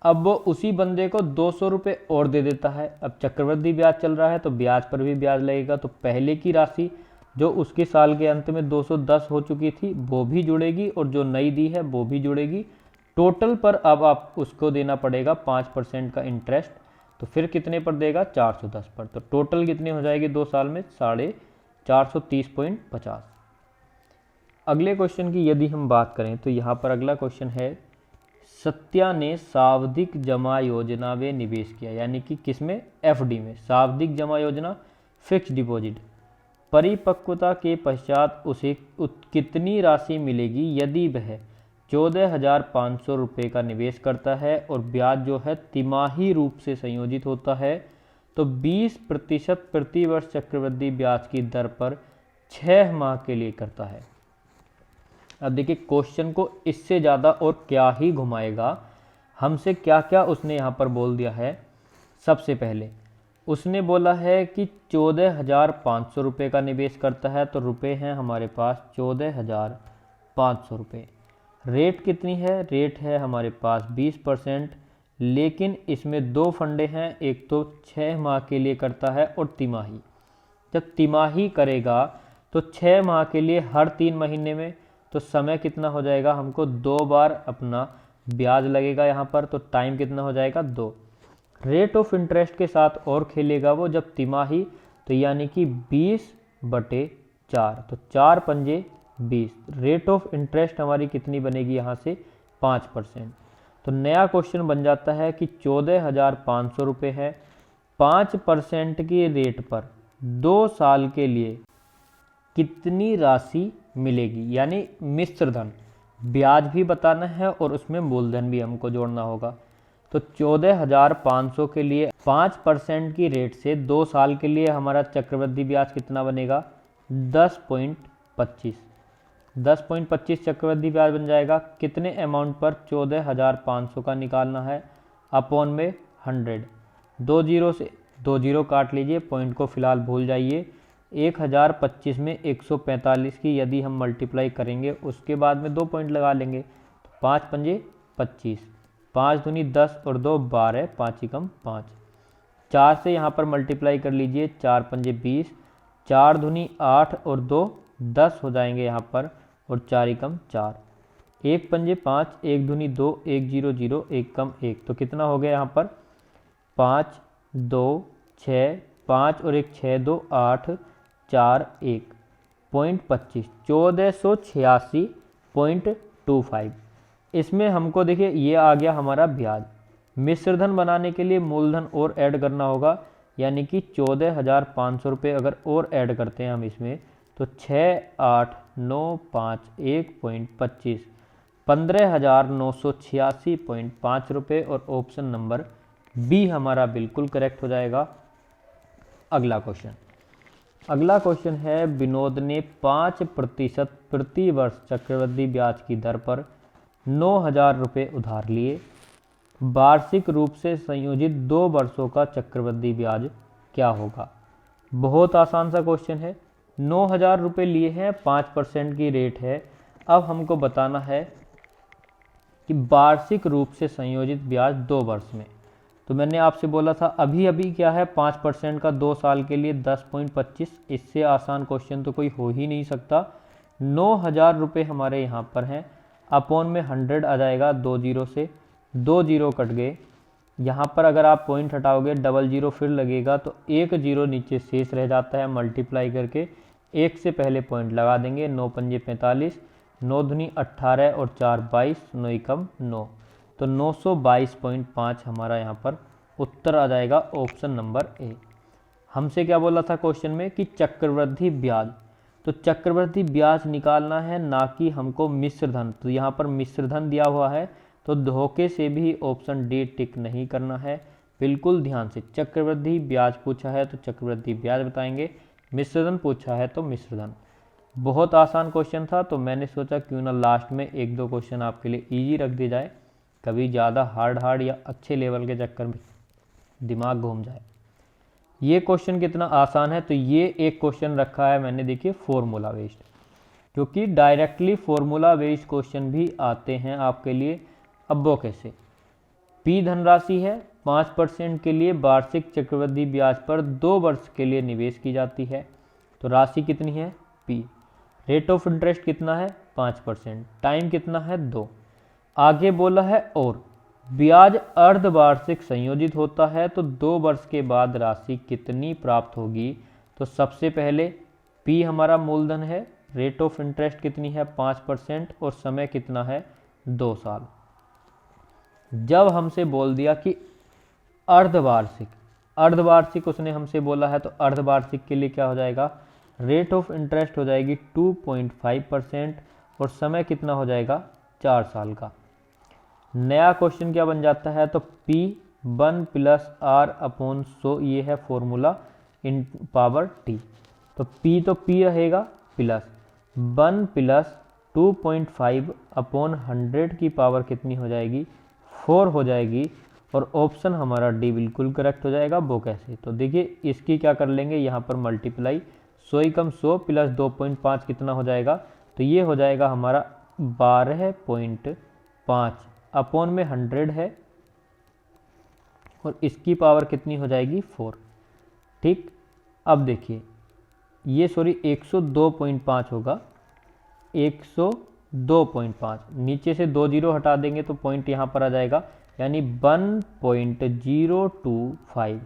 Speaker 1: अब वो उसी बंदे को 200 रुपये और दे देता है। अब चक्रवृद्धि ब्याज चल रहा है तो ब्याज पर भी ब्याज लगेगा, तो पहले की राशि जो उसके साल के अंत में 210 हो चुकी थी वो भी जुड़ेगी, और जो नई दी है वो भी जुड़ेगी। टोटल पर अब आप उसको देना पड़ेगा 5% का इंटरेस्ट, तो फिर कितने पर देगा, 410 पर। तो टोटल कितनी हो जाएगी 2 साल में, 430.50। अगले क्वेश्चन की यदि हम बात करें तो यहाँ पर अगला क्वेश्चन है, सत्या ने सावधिक जमा योजना में निवेश किया, यानी कि किसमें, एफडी में। सावधिक जमा योजना फिक्स डिपॉजिट, परिपक्वता के पश्चात उसे कितनी राशि मिलेगी यदि वह 14,500 रुपये का निवेश करता है और ब्याज जो है तिमाही रूप से संयोजित होता है तो 20% प्रति वर्ष चक्रवृद्धि ब्याज की दर पर 6 माह के लिए करता है। अब देखिए क्वेश्चन को इससे ज़्यादा और क्या ही घुमाएगा, हमसे क्या क्या उसने यहाँ पर बोल दिया है। सबसे पहले उसने बोला है कि 14,500 रुपये का निवेश करता है, तो रुपए हैं हमारे पास 14,500 रुपये। रेट कितनी है, रेट है हमारे पास 20%, लेकिन इसमें दो फंडे हैं, एक तो 6 माह के लिए करता है और तिमाही। जब तिमाही करेगा तो 6 माह के लिए हर 3 महीने में, तो समय कितना हो जाएगा, हमको 2 बार अपना ब्याज लगेगा यहाँ पर, तो टाइम कितना हो जाएगा 2। रेट ऑफ इंटरेस्ट के साथ और खेलेगा वो जब तिमाही, तो यानी कि 20/4, तो 4 पंजे 20। रेट ऑफ इंटरेस्ट हमारी कितनी बनेगी यहाँ से, 5%। तो नया क्वेश्चन बन जाता है कि 14,500 रुपये है, 5% की रेट पर 2 साल के लिए कितनी राशि मिलेगी, यानी मिश्र धन, ब्याज भी बताना है और उसमें मूलधन भी हमको जोड़ना होगा। तो 14,500 के लिए 5% की रेट से 2 साल के लिए हमारा चक्रवृद्धि ब्याज कितना बनेगा, 10.25। 10.25 चक्रवृद्धि ब्याज बन जाएगा। कितने अमाउंट पर 14,500 का निकालना है, अपॉन में 100। 2 जीरो से 2 जीरो काट लीजिए, पॉइंट को फिलहाल भूल जाइए। 1025 में 145 की यदि हम मल्टीप्लाई करेंगे, उसके बाद में 2 पॉइंट लगा लेंगे, तो 5 पंजे 25, 5 दूनी 10 और 2 12, 5 एकम 5। 4 से यहाँ पर मल्टीप्लाई कर लीजिए, 4 पंजे 20, 4 दूनी 8 और 2 10 हो जाएंगे यहाँ पर, और 4 एकम 4, 1 पंजे 5, 1 दूनी 2, 1 0 0, 1 कम 1, तो कितना हो गया यहाँ पर 5 2 6, 5 और 1 6 2 8, 4 1 .25, 1486.25। इसमें हमको देखिए ये आ गया हमारा ब्याज। मिश्रधन बनाने के लिए मूलधन और ऐड करना होगा, यानी कि 14,500 रुपये अगर और ऐड करते हैं हम इसमें, तो 6895.1.25, 15,986.5 रुपये, और ऑप्शन नंबर बी हमारा बिल्कुल करेक्ट हो जाएगा। अगला क्वेश्चन है, विनोद ने 5% प्रति वर्ष चक्रवृद्धि ब्याज की दर पर 9,000 रुपये उधार लिए। वार्षिक रूप से संयोजित 2 वर्षों का चक्रवृद्धि ब्याज क्या होगा। बहुत आसान सा क्वेश्चन है। 9,000 रुपये लिए हैं, 5% की रेट है। अब हमको बताना है कि वार्षिक रूप से संयोजित ब्याज 2 वर्ष में, तो मैंने आपसे बोला था अभी क्या है, 5% का 2 साल के लिए 10.25। इससे आसान क्वेश्चन तो कोई हो ही नहीं सकता। 9,000 रुपये हमारे यहाँ पर हैं, अपॉन में 100 आ जाएगा, 2 जीरो से 2 जीरो कट गए। यहाँ पर अगर आप पॉइंट हटाओगे, डबल जीरो फिर लगेगा, तो 1 जीरो नीचे शेष रह जाता है। मल्टीप्लाई करके 1 से पहले पॉइंट लगा देंगे, 9 पंजे 45, 9 दूनी 18 और 4 22, 9 एकम 9, तो 922.5 हमारा यहाँ पर उत्तर आ जाएगा, ऑप्शन नंबर ए। हमसे क्या बोला था क्वेश्चन में कि चक्रवृद्धि ब्याज, तो चक्रवृद्धि ब्याज निकालना है, ना कि हमको मिश्रधन। तो यहाँ पर मिश्रधन दिया हुआ है, तो धोखे से भी ऑप्शन डी टिक नहीं करना है। बिल्कुल ध्यान से, चक्रवृद्धि ब्याज पूछा है तो चक्रवृद्धि ब्याज बताएंगे, मिश्रधन पूछा है तो मिश्रधन। बहुत आसान क्वेश्चन था, तो मैंने सोचा क्यों ना लास्ट में 1-2 क्वेश्चन आपके लिए ईजी रख दिया जाए, कभी ज़्यादा हार्ड या अच्छे लेवल के चक्कर में दिमाग घूम जाए। ये क्वेश्चन कितना आसान है, तो ये एक क्वेश्चन रखा है मैंने, देखिए फॉर्मूला बेस्ड, क्योंकि डायरेक्टली फॉर्मूला बेस्ड क्वेश्चन भी आते हैं आपके लिए। अब वो कैसे, पी धनराशि है, 5% के लिए वार्षिक चक्रवृद्धि ब्याज पर 2 वर्ष के लिए निवेश की जाती है, तो राशि कितनी है पी। रेट ऑफ इंटरेस्ट कितना है 5%, टाइम कितना है 2। आगे बोला है और ब्याज अर्धवार्षिक संयोजित होता है, तो 2 वर्ष के बाद राशि कितनी प्राप्त होगी। तो सबसे पहले P हमारा मूलधन है, रेट ऑफ इंटरेस्ट कितनी है 5% और समय कितना है 2 साल। जब हमसे बोल दिया कि अर्धवार्षिक, अर्धवार्षिक उसने हमसे बोला है, तो अर्धवार्षिक के लिए क्या हो जाएगा, रेट ऑफ इंटरेस्ट हो जाएगी 2.5% और समय कितना हो जाएगा 4 साल का। नया क्वेश्चन क्या बन जाता है, तो P 1 + R/100, ये है फॉर्मूला इन पावर T। तो P रहेगा प्लस 1 + 2.5/100 की पावर कितनी हो जाएगी 4 हो जाएगी। और ऑप्शन हमारा डी बिल्कुल करेक्ट हो जाएगा। वो कैसे, तो देखिए इसकी क्या कर लेंगे, यहाँ पर मल्टीप्लाई 100 × 100 + 2.5 कितना हो जाएगा, तो ये हो जाएगा हमारा 12.5 अपॉन में 100 है और इसकी पावर कितनी हो जाएगी 4। ठीक, अब देखिए ये 102.5 होगा, 102.5, नीचे से 2 जीरो हटा देंगे तो पॉइंट यहाँ पर आ जाएगा, यानी 1.025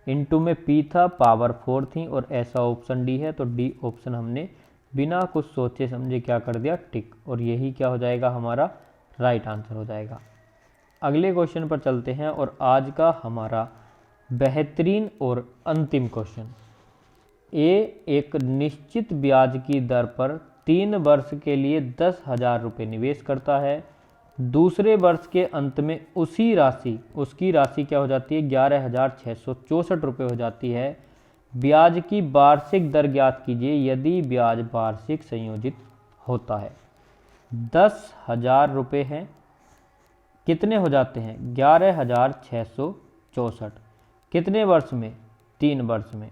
Speaker 1: इंटू में P था, पावर 4 थी और ऐसा ऑप्शन डी है। तो डी ऑप्शन हमने बिना कुछ सोचे समझे क्या कर दिया, टिक, और यही क्या हो जाएगा हमारा राइट आंसर हो जाएगा। अगले क्वेश्चन पर चलते हैं और आज का हमारा बेहतरीन और अंतिम क्वेश्चन। एक निश्चित ब्याज की दर पर 3 वर्ष के लिए 10,000 रुपये निवेश करता है। दूसरे वर्ष के अंत में उसकी राशि क्या हो जाती है 11,664 रुपये हो जाती है। ब्याज की वार्षिक दर ज्ञात कीजिए यदि ब्याज वार्षिक संयोजित होता है। 10,000 रुपये हैं, कितने हो जाते हैं 11,664, कितने वर्ष में 3 वर्ष में।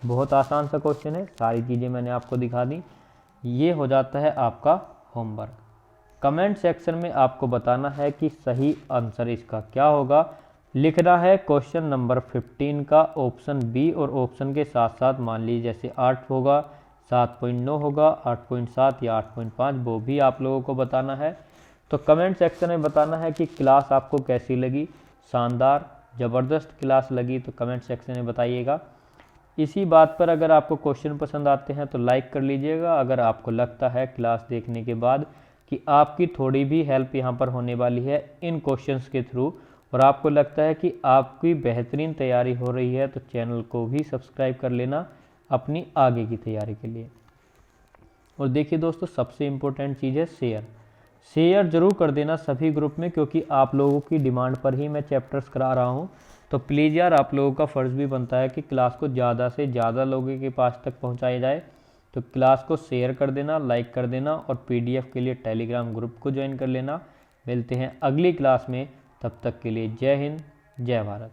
Speaker 1: बहुत आसान सा क्वेश्चन है, सारी चीज़ें मैंने आपको दिखा दी। ये हो जाता है आपका होमवर्क। कमेंट सेक्शन में आपको बताना है कि सही आंसर इसका क्या होगा। लिखना है क्वेश्चन नंबर 15 का ऑप्शन बी और ऑप्शन के साथ साथ मान लीजिए जैसे 8 होगा, 7.9 होगा, 8.7 या 8.5, वो भी आप लोगों को बताना है। तो कमेंट सेक्शन में बताना है कि क्लास आपको कैसी लगी, शानदार ज़बरदस्त क्लास लगी तो कमेंट सेक्शन में बताइएगा। इसी बात पर अगर आपको क्वेश्चन पसंद आते हैं तो लाइक कर लीजिएगा। अगर आपको लगता है क्लास देखने के बाद कि आपकी थोड़ी भी हेल्प यहाँ पर होने वाली है इन क्वेश्चंस के थ्रू और आपको लगता है कि आपकी बेहतरीन तैयारी हो रही है, तो चैनल को भी सब्सक्राइब कर लेना अपनी आगे की तैयारी के लिए। और देखिए दोस्तों, सबसे इम्पोर्टेंट चीज़ है शेयर ज़रूर कर देना सभी ग्रुप में, क्योंकि आप लोगों की डिमांड पर ही मैं चैप्टर्स करा रहा हूँ। तो प्लीज़ यार, आप लोगों का फ़र्ज़ भी बनता है कि क्लास को ज़्यादा से ज़्यादा लोगों के पास तक पहुँचाया जाए। तो क्लास को शेयर कर देना, लाइक कर देना और PDF के लिए टेलीग्राम ग्रुप को ज्वाइन कर लेना। मिलते हैं अगली क्लास में, तब तक के लिए जय हिंद, जय भारत।